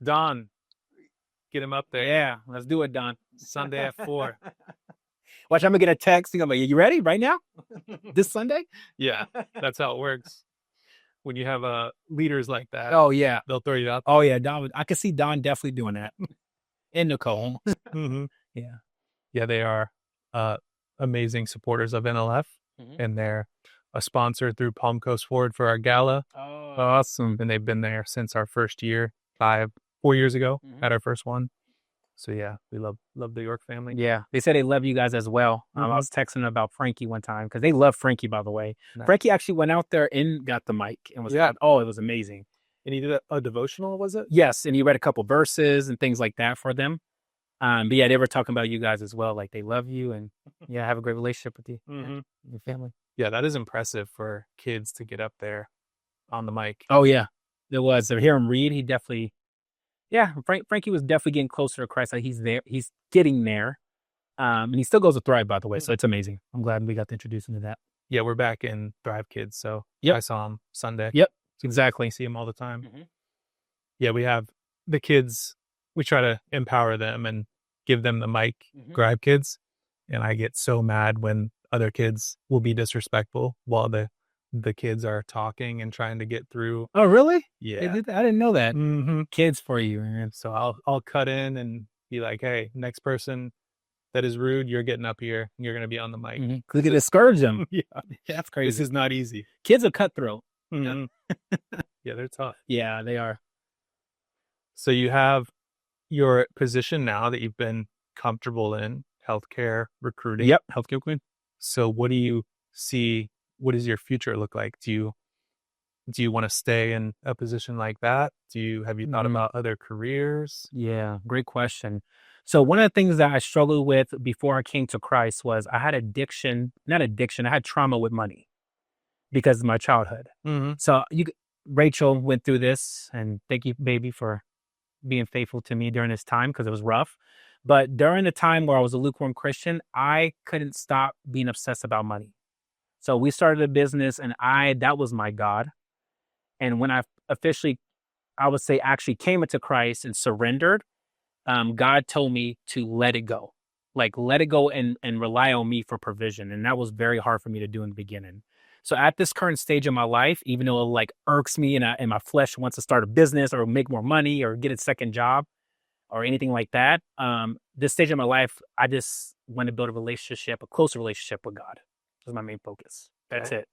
Don, get him up there. Yeah, let's do it, Don. Sunday at 4. Watch, I'm going to get a text. I'm like, you ready right now? This Sunday? Yeah, that's how it works. When you have leaders like that. Oh, yeah. They'll throw you out. Oh, yeah. Don, I can see Don definitely doing that. And Nicole. Yeah. Yeah, they are amazing supporters of NLF. And they're a sponsor through Palm Coast Forward for our gala. Oh, awesome. And they've been there since our first year, 4 years ago at our first one. So yeah, we love the York family. Yeah, they said they love you guys as well. I was texting about Frankie one time because they love Frankie, by the way. Nice. Frankie actually went out there and got the mic and was it was amazing. And he did a devotional, was it? Yes, and he read a couple verses and things like that for them. But yeah, they were talking about you guys as well. Like they love you and have a great relationship with you, your family. Yeah, that is impressive for kids to get up there on the mic. Oh yeah, it was. To hear him read, he definitely. Yeah, Frankie was definitely getting closer to Christ. Like he's there. He's getting there. And he still goes to Thrive, by the way. So it's amazing. I'm glad we got to introduce him to that. Yeah, we're back in Thrive Kids. So I saw him Sunday. Yep, exactly. See him all the time. Yeah, we have the kids. We try to empower them and give them the mic, Thrive Kids. And I get so mad when other kids will be disrespectful while the kids are talking and trying to get through. Oh, really? Yeah. They did, I didn't know that. Mm-hmm. Kids for you, man. So I'll cut in and be like, hey, next person that is rude, you're getting up here. You're going to be on the mic. Mm-hmm. We could discourage them. Yeah. That's crazy. This is not easy. Kids are cutthroat. Mm-hmm. Yeah, they're tough. Yeah, they are. So you have your position now that you've been comfortable in, healthcare, recruiting. Yep, healthcare queen. So what do you see? What does your future look like? Do you want to stay in a position like that? Have you thought about other careers? Yeah, great question. So one of the things that I struggled with before I came to Christ was I had I had trauma with money because of my childhood. Mm-hmm. So Rachel went through this, and thank you, baby, for being faithful to me during this time because it was rough. But during the time where I was a lukewarm Christian, I couldn't stop being obsessed about money. So we started a business, and that was my God. And when I officially, I would say, actually came into Christ and surrendered, God told me to let it go, like let it go and rely on me for provision. And that was very hard for me to do in the beginning. So at this current stage of my life, even though it like irks me and my flesh wants to start a business or make more money or get a second job or anything like that, this stage of my life, I just want to build a closer relationship with God. That's my main focus. That's it.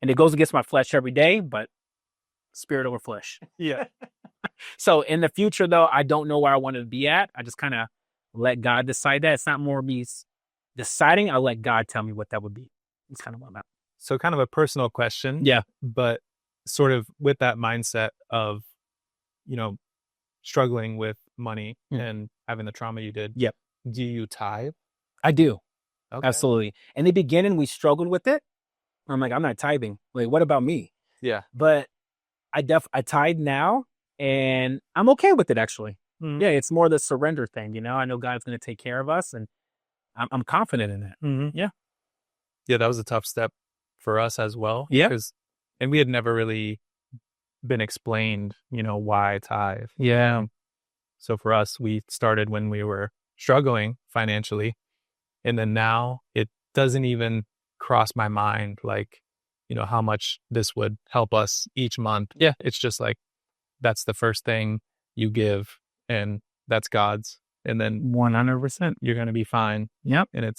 And it goes against my flesh every day, but spirit over flesh. Yeah. So in the future, though, I don't know where I want to be at. I just kind of let God decide that. It's not more me deciding. I let God tell me what that would be. It's kind of what I'm at. So kind of a personal question. Yeah. But sort of with that mindset of, struggling with money and having the trauma you did. Yep. Do you tithe? I do. Okay. Absolutely. In the beginning, we struggled with it. I'm like, I'm not tithing. Like, what about me? Yeah. But I tithe now, and I'm okay with it, actually. Mm-hmm. Yeah, it's more the surrender thing, I know God's going to take care of us, and I'm confident in it. Mm-hmm. Yeah. Yeah, that was a tough step for us as well. Yeah. And we had never really been explained, why tithe. Yeah. So for us, we started when we were struggling financially. And then now it doesn't even cross my mind, like, how much this would help us each month. Yeah. It's just like, that's the first thing you give, and that's God's. And then 100%. you're going to be fine. Yep. And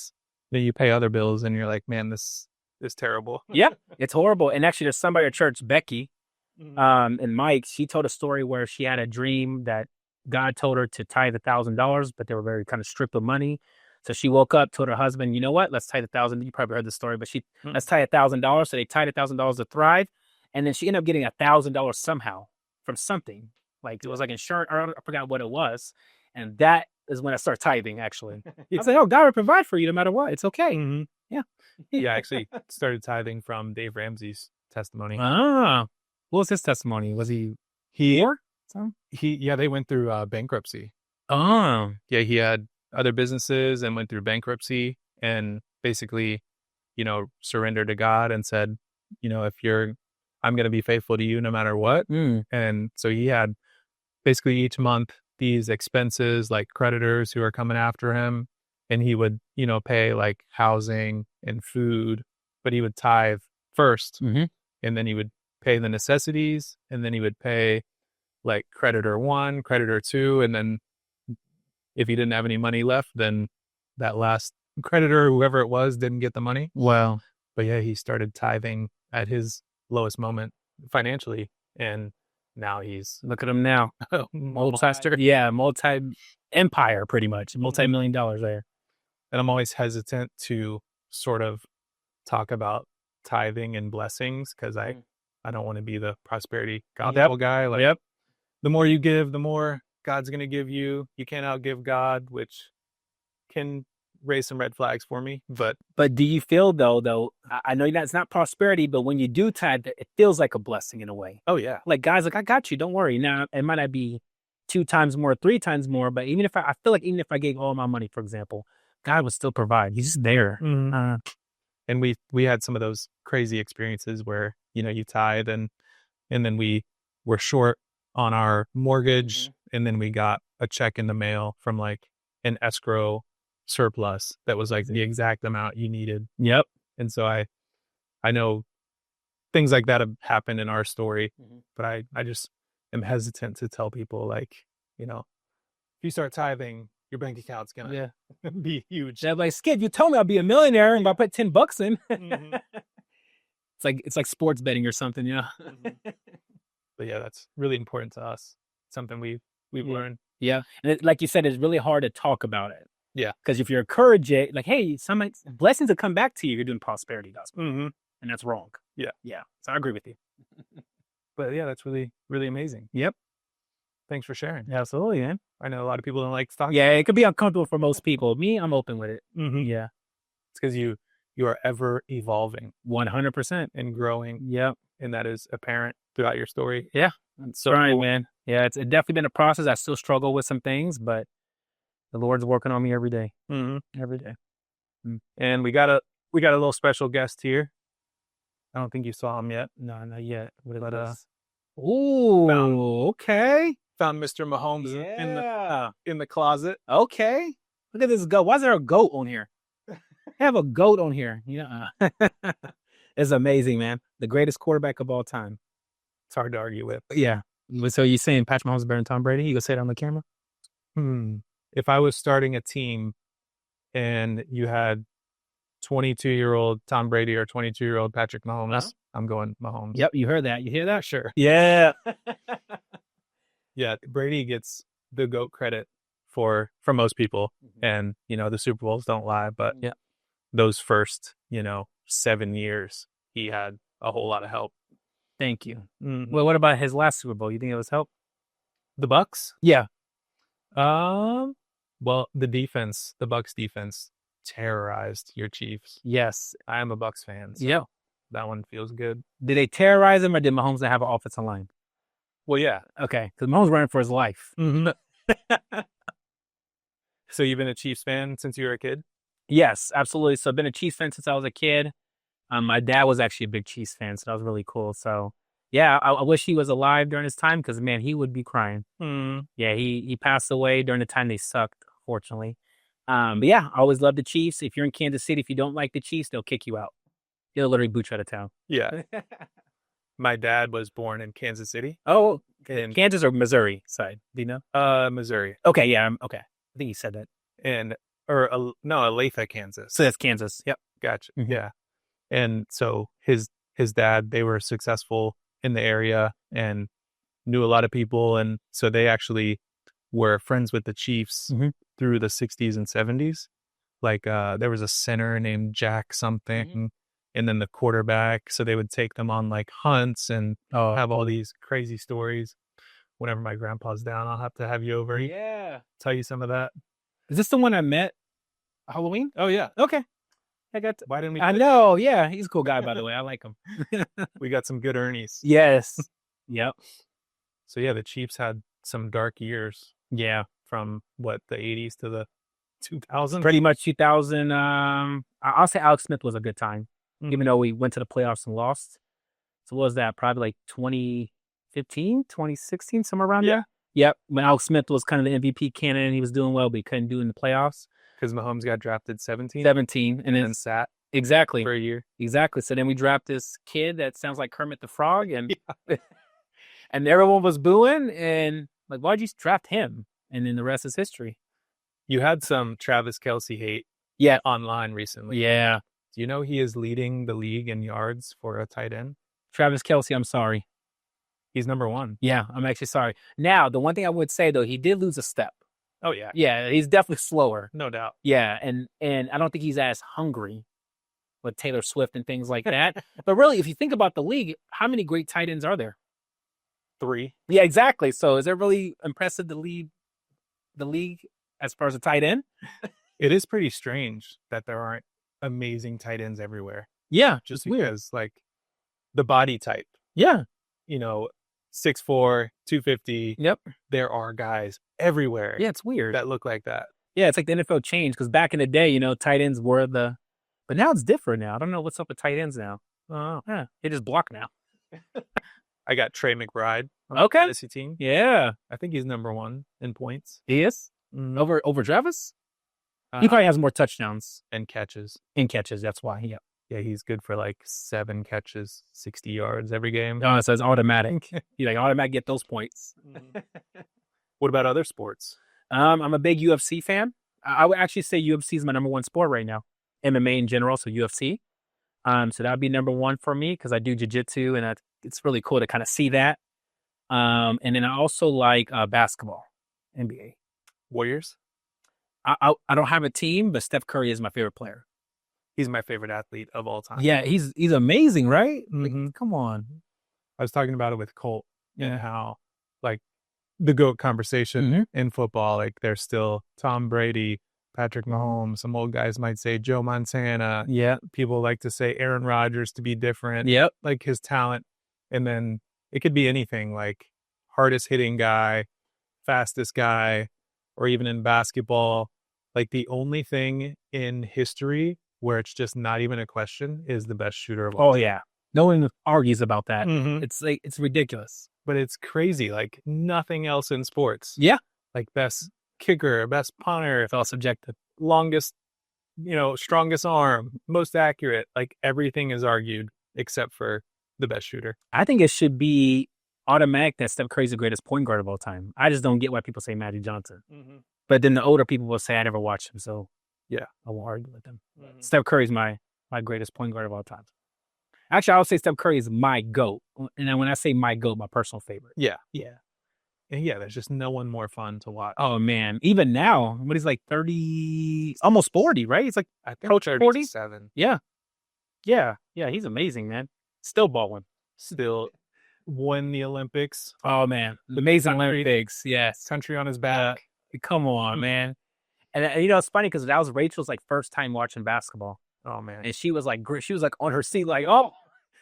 then you pay other bills and you're like, man, this is terrible. Yeah, it's horrible. And actually, there's somebody at church, Becky, and Mike, she told a story where she had a dream that God told her to tithe $1,000, but they were very kind of strict with money. So she woke up, told her husband, you know what, let's tithe $1,000. You probably heard the story, but let's tithe $1,000. So they tied $1,000 to Thrive. And then she ended up getting $1,000 somehow from something. Like it was like insurance, or I forgot what it was. And that is when I started tithing, actually. I was like, oh, God will provide for you no matter what. It's okay. Mm-hmm. Yeah. Yeah, I actually started tithing from Dave Ramsey's testimony. Ah, what was his testimony? Was he poor? Yeah, they went through bankruptcy. Oh. Yeah, he had other businesses and went through bankruptcy and basically, surrendered to God and said, I'm going to be faithful to you no matter what. And so he had basically each month these expenses like creditors who are coming after him. And he would, pay like housing and food, but he would tithe first. Mm-hmm. And then he would pay the necessities. And then he would pay like creditor 1, creditor 2. And then if he didn't have any money left, then that last creditor, whoever it was, didn't get the money. Wow. But yeah, he started tithing at his lowest moment financially. And now look at him now. Multi-empire, pretty much. Multi-million dollars there. And I'm always hesitant to sort of talk about tithing and blessings because I don't want to be the prosperity gospel guy. Like, the more you give, the more God's going to give you. You can't outgive God, which can raise some red flags for me. But do you feel though, I know it's not prosperity, but when you do tithe, it feels like a blessing in a way. Oh yeah. Like God's like, I got you. Don't worry. Now it might not be 2 times more, 3 times more, but even if I feel like even if I gave all my money, for example, God would still provide. He's just there. Mm-hmm. And we had some of those crazy experiences where, you tithe and then we were short on our mortgage. And then we got a check in the mail from like an escrow surplus that was like the exact amount you needed. Yep. And so I know things like that have happened in our story, but I just am hesitant to tell people, like, you know, if you start tithing, your bank account's gonna be huge. They're like, Skid, you told me I'll be a millionaire and if I put $10 in. It's like sports betting or something, you know. But yeah, that's really important to us. Something we've learned. Yeah, and like you said, it's really hard to talk about it. Yeah, because if you're encouraging, like, hey, some blessings will come back to you. You're doing prosperity gospel, and that's wrong. Yeah. So I agree with you. But yeah, that's really, really amazing. Yep. Thanks for sharing. Absolutely, man. I know a lot of people don't like to talk. Yeah, it could be uncomfortable for most people. Me, I'm open with it. Yeah. It's because you are ever evolving 100% and growing. Yep. And that is apparent throughout your story. Yeah. That's so right, cool. Man. Yeah, it's definitely been a process. I still struggle with some things, but the Lord's working on me every day. Every day. And we got a little special guest here. I don't think you saw him yet. No, not yet. Okay. Found Mr. Mahomes in the closet. Okay. Look at this goat. Why is there a goat on here? I have a goat on here. It's amazing, man. The greatest quarterback of all time. It's hard to argue with. Yeah. So you saying Patrick Mahomes is better than Tom Brady? You gonna say it on the camera? If I was starting a team and you had 22-year-old Tom Brady or 22-year-old Patrick Mahomes, I'm going Mahomes. Yep, you heard that. You hear that? Sure. Yeah. Yeah, Brady gets the GOAT credit for most people. And, the Super Bowls don't lie, but those first, 7 years, he had a whole lot of help. Thank you. Well, what about his last Super Bowl? You think it was help? The Bucks? Yeah. Well, the Bucks defense terrorized your Chiefs. Yes. I am a Bucks fan. So that one feels good. Did they terrorize him or did Mahomes not have an offensive line? Well, yeah. Okay. Because Mahomes running for his life. So you've been a Chiefs fan since you were a kid? Yes, absolutely. So I've been a Chiefs fan since I was a kid. My dad was actually a big Chiefs fan, so that was really cool. So, yeah, I wish he was alive during his time because, man, he would be crying. Yeah, he passed away during the time they sucked, fortunately. But, yeah, I always loved the Chiefs. If you're in Kansas City, if you don't like the Chiefs, they'll kick you out. They'll literally boot you out of town. Yeah. My dad was born in Kansas City. Oh, Kansas or Missouri side? Do you know? Missouri. Okay, yeah, okay. I think you said that. Olathe, Kansas. So that's Kansas. Yep. Gotcha. Yeah. And so his dad, they were successful in the area and knew a lot of people. And so they actually were friends with the Chiefs through the 60s and 70s. Like there was a center named Jack something and then the quarterback. So they would take them on like hunts and have all these crazy stories. Whenever my grandpa's down, I'll have to have you over. Yeah. Tell you some of that. Is this the one I met Halloween? Oh, yeah. Okay. Why didn't we? I know. Yeah. He's a cool guy, by the way. I like him. We got some good Ernies. Yes. Yep. So, yeah, the Chiefs had some dark years. Yeah. From the 80s to the 2000s? Pretty much 2000. I'll say Alex Smith was a good time, even though we went to the playoffs and lost. So, what was that? Probably like 2015, 2016, somewhere around there? Yep. When Alex Smith was kind of the MVP candidate, he was doing well, but he couldn't do it in the playoffs. Because Mahomes got drafted 17? 17. And then sat. Exactly. For a year. Exactly. So then we draft this kid that sounds like Kermit the Frog, and and everyone was booing, and like, why'd you draft him? And then the rest is history. You had some Travis Kelce hate online recently. Yeah. Do you know he is leading the league in yards for a tight end? Travis Kelce, I'm sorry. He's number one. Yeah, I'm actually sorry. Now, the one thing I would say, though, he did lose a step. Oh, yeah. Yeah, he's definitely slower. No doubt. Yeah, and I don't think he's as hungry with Taylor Swift and things like that. But really, if you think about the league, how many great tight ends are there? 3. Yeah, exactly. So is it really impressive to lead the league as far as a tight end? It is pretty strange that there aren't amazing tight ends everywhere. Yeah, just because, like, the body type. Yeah. 6'4", 250. Yep. There are guys everywhere. Yeah, it's weird. That look like that. Yeah, it's like the NFL changed because back in the day, tight ends were but now it's different now. I don't know what's up with tight ends now. Oh. Yeah, they just block now. I got Trey McBride on the fantasy team. Yeah. I think he's number one in points. He is? Over Travis? He probably has more touchdowns and catches. and catches. That's why. Yeah. Yeah, he's good for like 7 catches, 60 yards every game. Oh, so it's automatic. You like automatic get those points. What about other sports? I'm a big UFC fan. I would actually say UFC is my number one sport right now. MMA in general, so UFC. So that would be number one for me because I do jiu-jitsu and it's really cool to kind of see that. And then I also like basketball, NBA. Warriors? I don't have a team, but Steph Curry is my favorite player. He's my favorite athlete of all time. Yeah, he's amazing, right? Mhm. Like, come on. I was talking about it with Colt and how like the GOAT conversation in football, like there's still Tom Brady, Patrick Mahomes, some old guys might say Joe Montana. Yeah. People like to say Aaron Rodgers to be different. Yep. Like his talent. And then it could be anything like hardest hitting guy, fastest guy, or even in basketball. Like the only thing in history where it's just not even a question is the best shooter of all Oh time. yeah. No one argues about that. Mhm. It's like it's ridiculous. But it's crazy. Like nothing else in sports. Yeah. Like best kicker, best punter, It's all subjective. longest, strongest arm, most accurate. Like everything is argued except for the best shooter. I think it should be automatic that Steph Curry's the greatest point guard of all time. I just don't get why people say Magic Johnson. But then the older people will say I never watched him, so Yeah. I won't argue with them. Steph Curry's my greatest point guard of all time. Actually, I would say Steph Curry is my GOAT. And then when I say my GOAT, my personal favorite. Yeah. Yeah. And yeah, there's just no one more fun to watch. Oh man. Even now, when he's like 30, almost 40, right? He's like I think approach 40? 37. Yeah. Yeah. Yeah. He's amazing, man. Still balling. Still won the Olympics. Oh man. Amazing Country- Olympics. Yes. Country on his back. Come on, man. And it's funny because that was Rachel's like first time watching basketball. Oh man. And she was like on her seat, like, oh,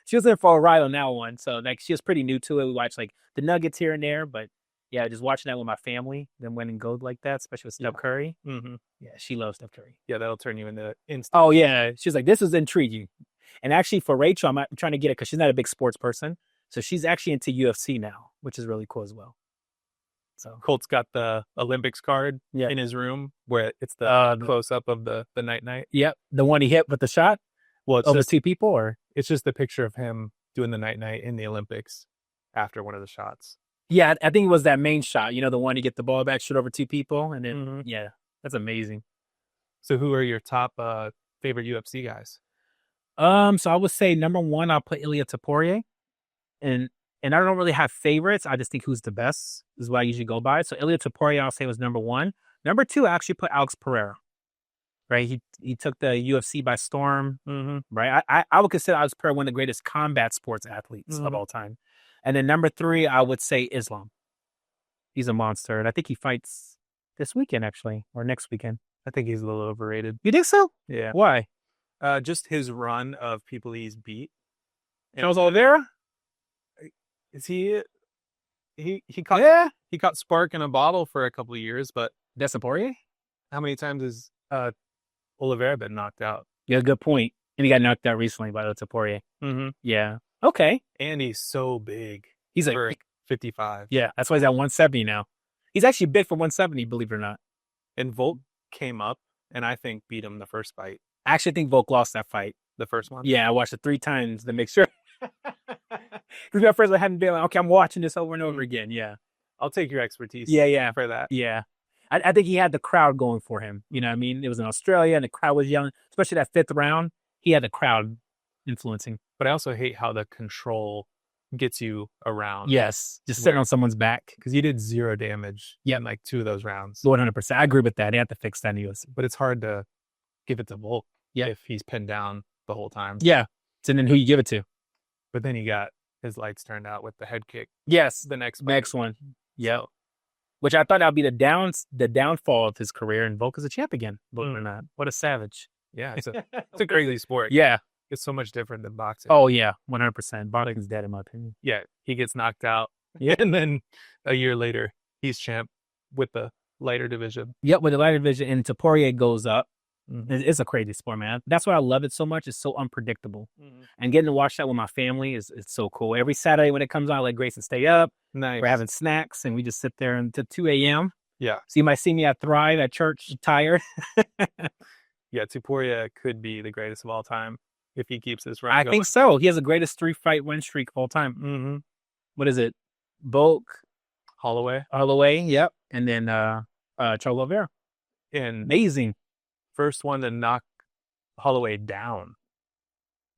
she was in for a ride on that one. So like she was pretty new to it. We watched like the Nuggets here and there, but yeah, just watching that with my family, then winning gold like that, especially with Steph Curry. Mm-hmm. Yeah, she loves Steph Curry. Yeah, that'll turn you into instant. Oh yeah, she's like, this is intriguing. And actually, for Rachel, I'm trying to get it because she's not a big sports person, so she's actually into UFC now, which is really cool as well. So Colt's got the Olympics card in his room where it's the close up of the night. Yep, the one he hit with the shot. Well, it's over just 2 people, or it's just the picture of him doing the night in the Olympics after one of the shots. Yeah, I think it was that main shot. The one you get the ball back, shoot over 2 people, and then yeah, that's amazing. So, who are your top favorite UFC guys? So I would say number one, I'll put Ilia Topuria, and I don't really have favorites. I just think who's the best is what I usually go by. So Ilia Topuria, I'll say was number one. Number two, I actually put Alex Pereira. Right, he took the UFC by storm. Right, I would consider Alex Pereira one of the greatest combat sports athletes of all time. And then number three, I would say Islam. He's a monster, and I think he fights this weekend actually, or next weekend. I think he's a little overrated. You think so? Yeah. Why? Just his run of people he's beat. Charles Oliveira? Is he? He caught spark in a bottle for a couple of years, but That's Poirier? how many times has Oliveira been knocked out? Yeah, good point. And he got knocked out recently by Poirier. Yeah. Okay. And he's so big. He's like for 55. Yeah, that's why he's at 170 now. He's actually big for 170, believe it or not. And Volk came up and I think beat him the first fight. I actually think Volk lost that fight. The first one? Yeah, I watched it 3 times to make sure. Because at first I hadn't been like, okay, I'm watching this over and over again. Yeah. I'll take your expertise for that. Yeah. I think he had the crowd going for him. You know what I mean? It was in Australia and the crowd was yelling, especially that 5th round. He had the crowd influencing. But I also hate how the control gets you around. Yes. Just sitting on someone's back. Because you did 0 damage in like 2 of those rounds. 100%. I agree with that. They have to fix that in the UFC. But it's hard to give it to Volk if he's pinned down the whole time. Yeah. So then who you give it to? But then he got his lights turned out with the head kick. Yes. The next one. Yeah. Which I thought that would be the downfall of his career, and Volk is a champ again. Believe it or not. What a savage. Yeah. It's a crazy sport. Yeah. It's so much different than boxing. Oh, yeah. 100%. Boxing's dead, in my opinion. Yeah. He gets knocked out. Yeah. And then a year later, he's champ with the lighter division. Yep, with the lighter division. And Topuria goes up. It's a crazy sport, man. That's why I love it so much. It's so unpredictable. And getting to watch that with my family is so cool. Every Saturday when it comes out, I let Grayson stay up. Nice. We're having snacks, and we just sit there until 2 a.m. Yeah. So you might see me at Thrive at church tired. Yeah, Tuporia could be the greatest of all time if he keeps this run I going. think so. He has the greatest 3-fight win streak of all time. Mm-hmm. What is it? Volk, Holloway. yep. And then Charlo Vera. And Amazing. first one to knock Holloway down.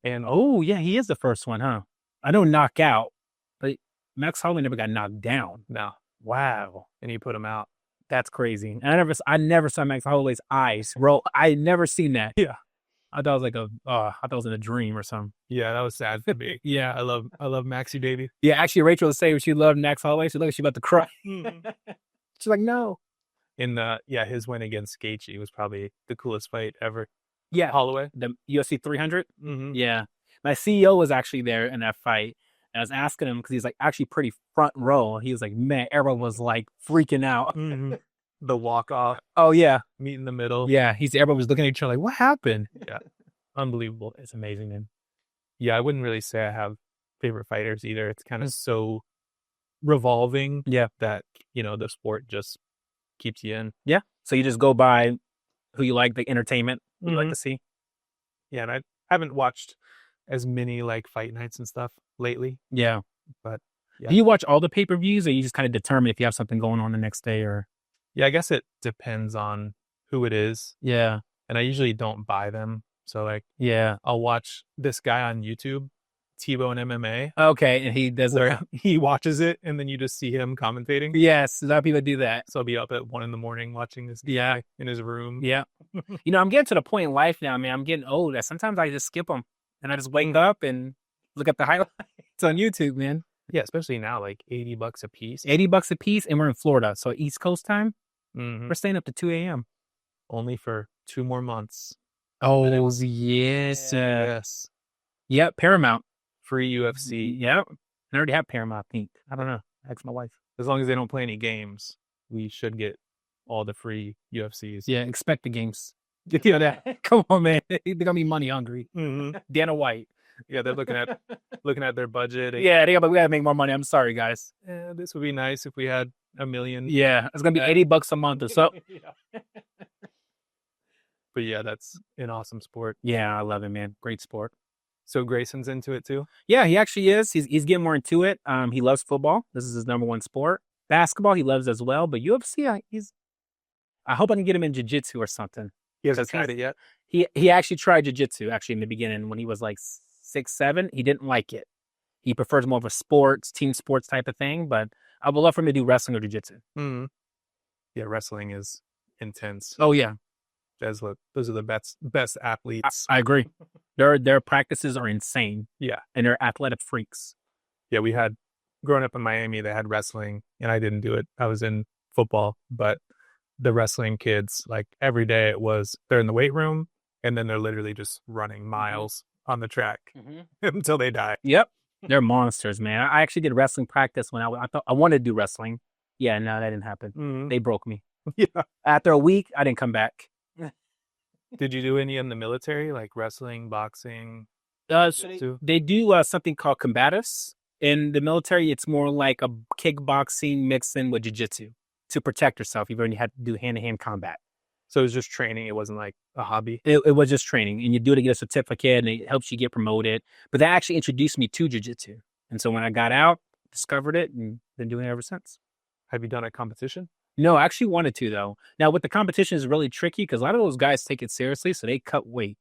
And Oh, yeah, he is the first one, huh? I know knockout, but Max Holloway never got knocked down. no. Wow. And he put him out. That's crazy. And I never saw Max Holloway's eyes roll. I never seen that. Yeah. I thought it was I thought it was in a dream or something. Yeah, that was sad for me. Yeah. I love Maxie baby. Yeah, actually Rachel was saying she loved Max Holloway. She looked like she about to cry. She's like, no. In his win against Gaethje was probably the coolest fight ever. Yeah. Holloway. The UFC 300? Mm-hmm. Yeah. My CEO was actually there in that fight. And I was asking him because he's like actually pretty front row. He was like, man, everyone was like freaking out. Mm-hmm. The walk off. Oh, yeah. Meet in the middle. Yeah. Everyone was looking at each other like, what happened? Yeah. Unbelievable. It's amazing, man. Yeah, I wouldn't really say I have favorite fighters either. It's kind of so revolving. Yeah. That, the sport just keeps you in. Yeah. So you just go by who you like, the entertainment you like to see. Yeah, and I haven't watched as many like fight nights and stuff lately. Yeah. But yeah. Do you watch all the pay-per-views or you just kind of determine if you have something going on the next day or? Yeah, I guess it depends on who it is. Yeah. And I usually don't buy them. So like, yeah, I'll watch this guy on YouTube, T-Bone MMA. Okay. And he does he watches it and then you just see him commentating. Yes. A lot of people do that. So I'll be up at 1 a.m. watching this guy in his room. Yeah. I'm getting to the point in life now, man. I'm getting old. That sometimes I just skip them and I just wake up and look at the highlights on YouTube, man. Yeah, especially now, like $80 a piece. $80 a piece, and we're in Florida, so East Coast time. Mm-hmm. We're staying up to 2 a.m. Only for 2 more months. Oh, yes. Yes. Yep, Paramount. Free UFC. Yep. I already have Paramount, I think. I don't know. Ask my wife. As long as they don't play any games, we should get all the free UFCs. Yeah, expect the games. That. Come on, man. They're going to be money hungry. Mm-hmm. Dana White. Yeah, they're looking at their budget. Yeah, we got to make more money. I'm sorry, guys. This would be nice if we had $1 million. Yeah, it's going to be $80 a month or so. But yeah, that's an awesome sport. Yeah, I love it, man. Great sport. So Grayson's into it too? Yeah, he actually is. He's getting more into it. He loves football. This is his number one sport. Basketball, he loves as well. But UFC, I hope I can get him in jiu-jitsu or something. He hasn't tried it yet? He actually tried jiu-jitsu actually in the beginning when he was like 6, 7. He didn't like it. He prefers more of a team sports type of thing. But I would love for him to do wrestling or jiu-jitsu. Mm-hmm. Yeah, wrestling is intense. Oh, yeah. Those are the best athletes. I agree. Their practices are insane. Yeah. And they're athletic freaks. Yeah, we had, growing up in Miami, they had wrestling, and I didn't do it. I was in football, but the wrestling kids, like every day they're in the weight room, and then they're literally just running miles on the track until they die. Yep. They're monsters, man. I actually did wrestling practice when I thought I wanted to do wrestling. Yeah, no, that didn't happen. Mm-hmm. They broke me. Yeah. After a week, I didn't come back. Did you do any in the military, like wrestling, boxing? So they do something called combatives. In the military, it's more like a kickboxing mixed in with jiu-jitsu to protect yourself. You've already had to do hand-to-hand combat. So it was just training. It wasn't like a hobby. It was just training, and you do it to get a certificate, and it helps you get promoted. But that actually introduced me to jiu-jitsu. And so when I got out, discovered it, and been doing it ever since. Have you done a competition? No, I actually wanted to, though. Now, with the competition is really tricky because a lot of those guys take it seriously, so they cut weight.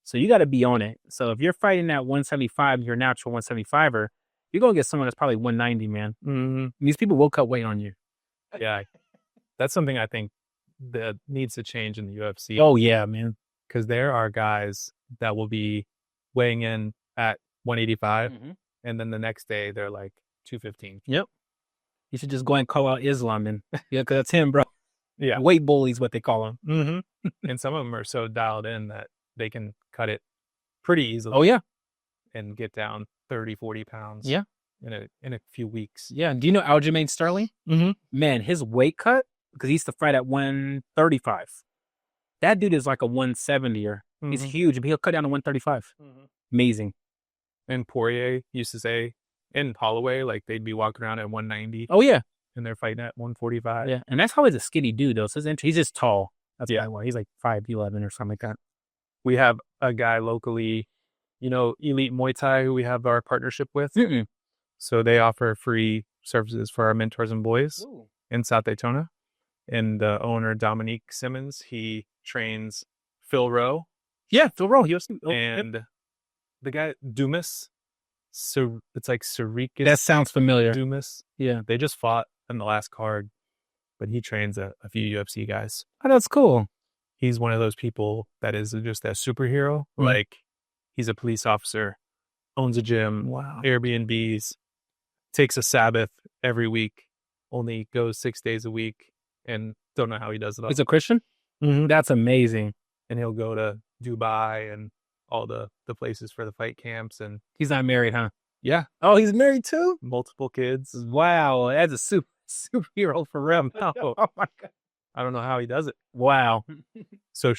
So you got to be on it. So if you're fighting at 175, you're a natural 175er, you're going to get someone that's probably 190, man. Mm-hmm. These people will cut weight on you. Yeah. That's something I think that needs to change in the UFC. Oh, yeah, man. Because there are guys that will be weighing in at 185, and then the next day they're like 215. Yep. You should just go and call out Islam, and yeah, because that's him, bro. Yeah. Weight bullies, what they call him. Mm-hmm. And some of them are so dialed in that they can cut it pretty easily. Oh, yeah. And get down 30, 40 pounds. Yeah. In a few weeks. Yeah. Do you know Aljamain Sterling? Mm-hmm. Man, his weight cut, because he used to fight at 135. That dude is like a 170er. He's huge, but he'll cut down to 135. Amazing. And Poirier used to say, in Holloway, like they'd be walking around at 190. Oh, yeah. and they're fighting at 145. Yeah, and that's always a skinny dude though. So he's just tall. That's Yeah. probably why he's like 5'11" or something like that. We have a guy locally, Elite Muay Thai, who we have our partnership with. So they offer free services for our mentors and boys in South Daytona. And the owner, Dominique Simmons, he trains Phil Rowe. Yeah, Phil Rowe. And the guy, Dumas. So it's like Sarikis. That sounds familiar. Dumas. Yeah. They just fought in the last card, but he trains a few UFC guys. Oh, that's cool. He's one of those people that is just a superhero. Like, he's a police officer, owns a gym, Airbnbs, takes a Sabbath every week, only goes 6 days a week, and don't know how he does it all. He's a Christian? That's amazing. And he'll go to Dubai and all the places for the fight camps. And he's not married, huh? Yeah. Oh, he's married too? Multiple kids. Wow. That's a superhero for him. Oh my God. I don't know how he does it. Wow. So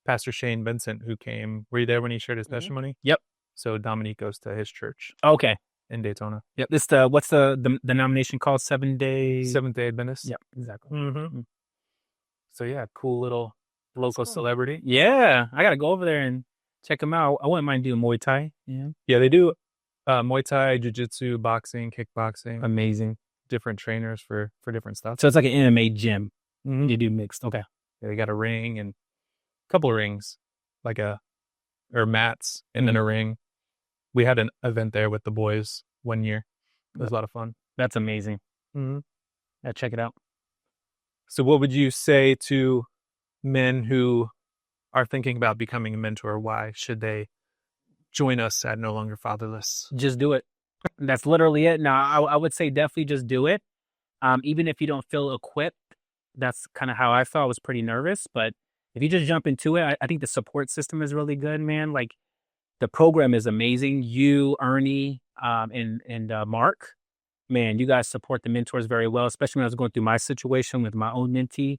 Pastor Shane Vincent, who came, were you there when he shared his testimony? Yep. So Dominique goes to his church. Okay. In Daytona. Yep. What's the denomination called? Seventh Day Adventist. Yep. Exactly. So yeah, cool little local celebrity. Yeah. I got to go over there and check him out. I wouldn't mind doing Muay Thai. Yeah, they do Muay Thai, Jiu-Jitsu, boxing, kickboxing. Amazing. Different trainers for different stuff. So it's like an MMA gym. You do mixed. Okay. Yeah, they got a ring and a couple of rings, or mats, and then a ring. We had an event there with the boys one year. It was a lot of fun. That's amazing. Yeah, check it out. So what would you say to men who are thinking about becoming a mentor? Why should they join us at No Longer Fatherless? Just do it. That's literally it. Now, I would say definitely just do it. Even if you don't feel equipped, that's kind of how I felt. I was pretty nervous, but if you just jump into it, I think the support system is really good, man. Like, the program is amazing. You, Ernie, and Mark, man, you guys support the mentors very well, especially when I was going through my situation with my own mentee.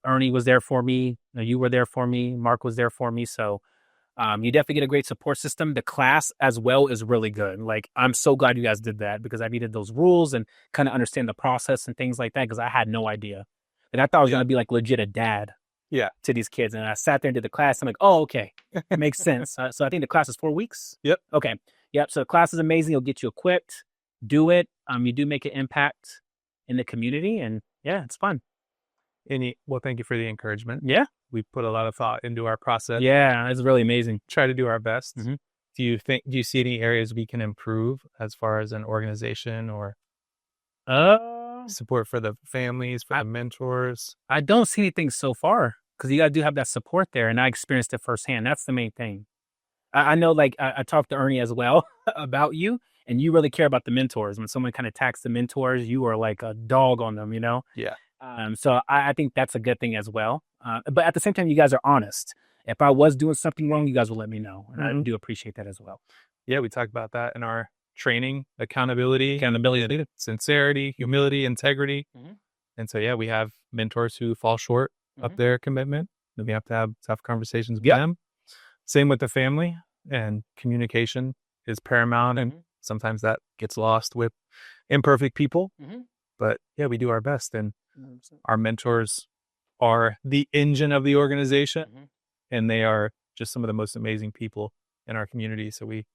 Ernie was there for me. You were there for me. Mark was there for me. So you definitely get a great support system. The class as well is really good. Like, I'm so glad you guys did that because I needed those rules and kind of understand the process and things like that because I had no idea. And I thought I was going to be like legit a dad to these kids. And I sat there and did the class. I'm like, oh, okay. It makes sense. So I think the class is 4 weeks. Yep. Okay. Yep. So the class is amazing. It'll get you equipped. Do it. You do make an impact in the community. And yeah, it's fun. Well, thank you for the encouragement. Yeah. We put a lot of thought into our process. Yeah, it's really amazing. Try to do our best. Do you see any areas we can improve as far as an organization or support for the families, for the mentors? I don't see anything so far because you guys do have that support there, and I experienced it firsthand. That's the main thing. I know, like, I talked to Ernie as well about you, and you really care about the mentors. When someone kind of attacks the mentors, you are like a dog on them, Yeah. So I think that's a good thing as well. But at the same time, you guys are honest. If I was doing something wrong, you guys will let me know. And I do appreciate that as well. Yeah, we talk about that in our training: accountability, sincerity, humility, integrity. And so, yeah, we have mentors who fall short of their commitment. And we have to have tough conversations with them. Same with the family, and communication is paramount. And sometimes that gets lost with imperfect people. But yeah, we do our best. And our mentors are the engine of the organization. And they are just some of the most amazing people in our community. So we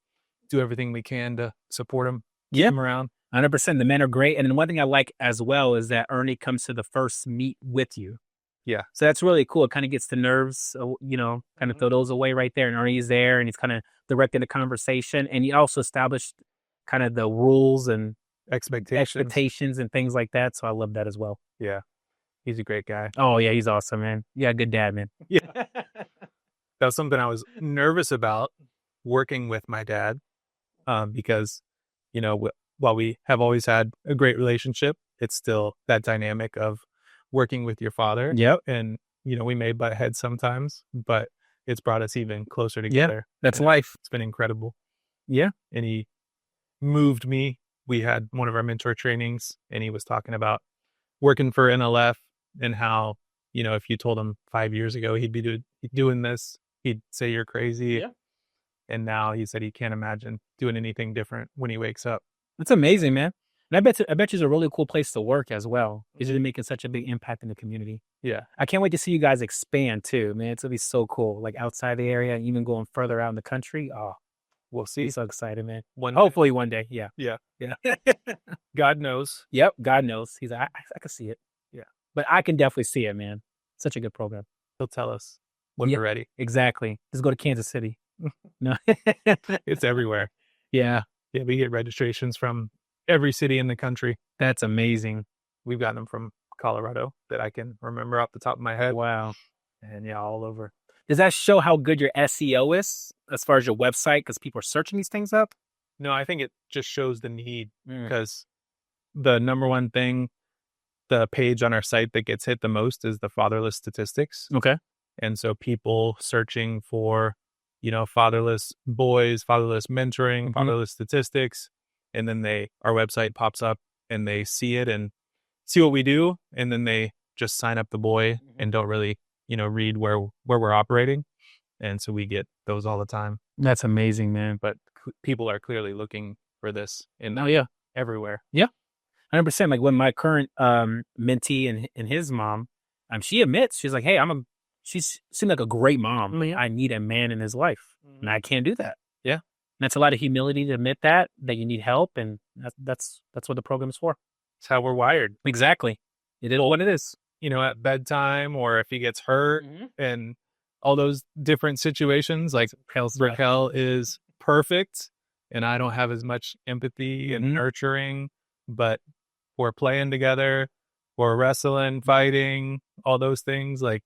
do everything we can to support them, keep them around. 100%. The men are great. And then one thing I like as well is that Ernie comes to the first meet with you. Yeah. So that's really cool. It kind of gets the nerves, kind of throw those away right there. And Ernie's there and he's kind of directing the conversation. And he also established kind of the rules and expectations and things like that. So I love that as well. Yeah. He's a great guy. Oh, yeah. He's awesome, man. Yeah. Good dad, man. Yeah. That was something I was nervous about working with my dad because, while we have always had a great relationship, it's still that dynamic of working with your father. Yep. And, we may butt heads sometimes, but it's brought us even closer together. Yeah, that's life. It's been incredible. Yeah. And he moved me. We had one of our mentor trainings and he was talking about working for NLF and how, if you told him 5 years ago he'd be doing this, he'd say you're crazy. Yeah. And now he said he can't imagine doing anything different when he wakes up. That's amazing, man. And I bet you it's a really cool place to work as well. It's really making such a big impact in the community. Yeah. I can't wait to see you guys expand too, man. It's gonna be so cool. Like outside the area, even going further out in the country. Oh, We'll see. I'm so excited, man. One Hopefully one day. Yeah. Yeah. Yeah. God knows. Yep. God knows. He's like, I can see it. Yeah. But I can definitely see it, man. Such a good program. He'll tell us when Yeah. we're ready. Exactly. Just go to Kansas City. No. It's everywhere. Yeah. Yeah, we get registrations from every city in the country. That's amazing. We've gotten them from Colorado that I can remember off the top of my head. Wow. And yeah, all over. Does that show how good your SEO is as far as your website? Because people are searching these things up? No, I think it just shows the need Mm. because the number one thing, the page on our site that gets hit the most is the fatherless statistics. Okay. And so people searching for, fatherless boys, fatherless mentoring, fatherless statistics, and then our website pops up and they see it and see what we do, and then they just sign up the boy and don't really, read where we're operating. And so we get those all the time. That's amazing, man. But people are clearly looking for this everywhere. 100%. Like when my current mentee and his mom, she admits, she's like, hey, she seemed like a great mom. Yeah. I need a man in his life. And I can't do that. Yeah. And that's a lot of humility to admit that you need help. And that's what the program is for. It's how we're wired. Exactly. It is what it is. At bedtime, or if he gets hurt and all those different situations, like Raquel is perfect and I don't have as much empathy and nurturing, but we're playing together, we're wrestling, fighting, all those things, like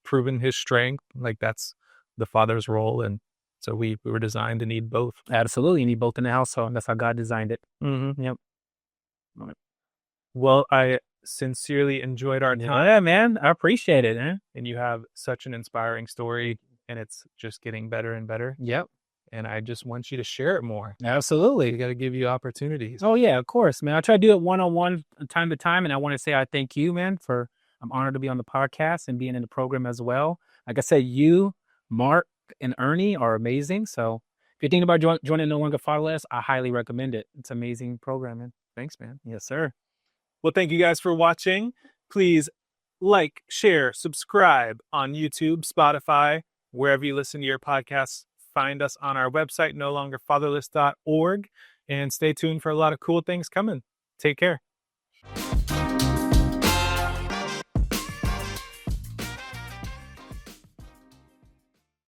proving his strength. Like that's the father's role. And so we were designed to need both. Absolutely. You need both in the household. And that's how God designed it. Yep. Well, I sincerely enjoyed our time. Yeah, man. I appreciate it, man. And you have such an inspiring story, and it's just getting better and better. Yep. And I just want you to share it more. Absolutely. We got to give you opportunities. Oh, yeah, of course, man. I try to do it one-on-one time to time. And I want to say I thank you, man, I'm honored to be on the podcast and being in the program as well. Like I said, you, Mark, and Ernie are amazing. So if you're thinking about joining No Longer Fatherless, I highly recommend it. It's amazing programming. Thanks, man. Yes, sir. Well, thank you guys for watching. Please like, share, subscribe on YouTube, Spotify, wherever you listen to your podcasts. Find us on our website, nolongerfatherless.org, and stay tuned for a lot of cool things coming. Take care.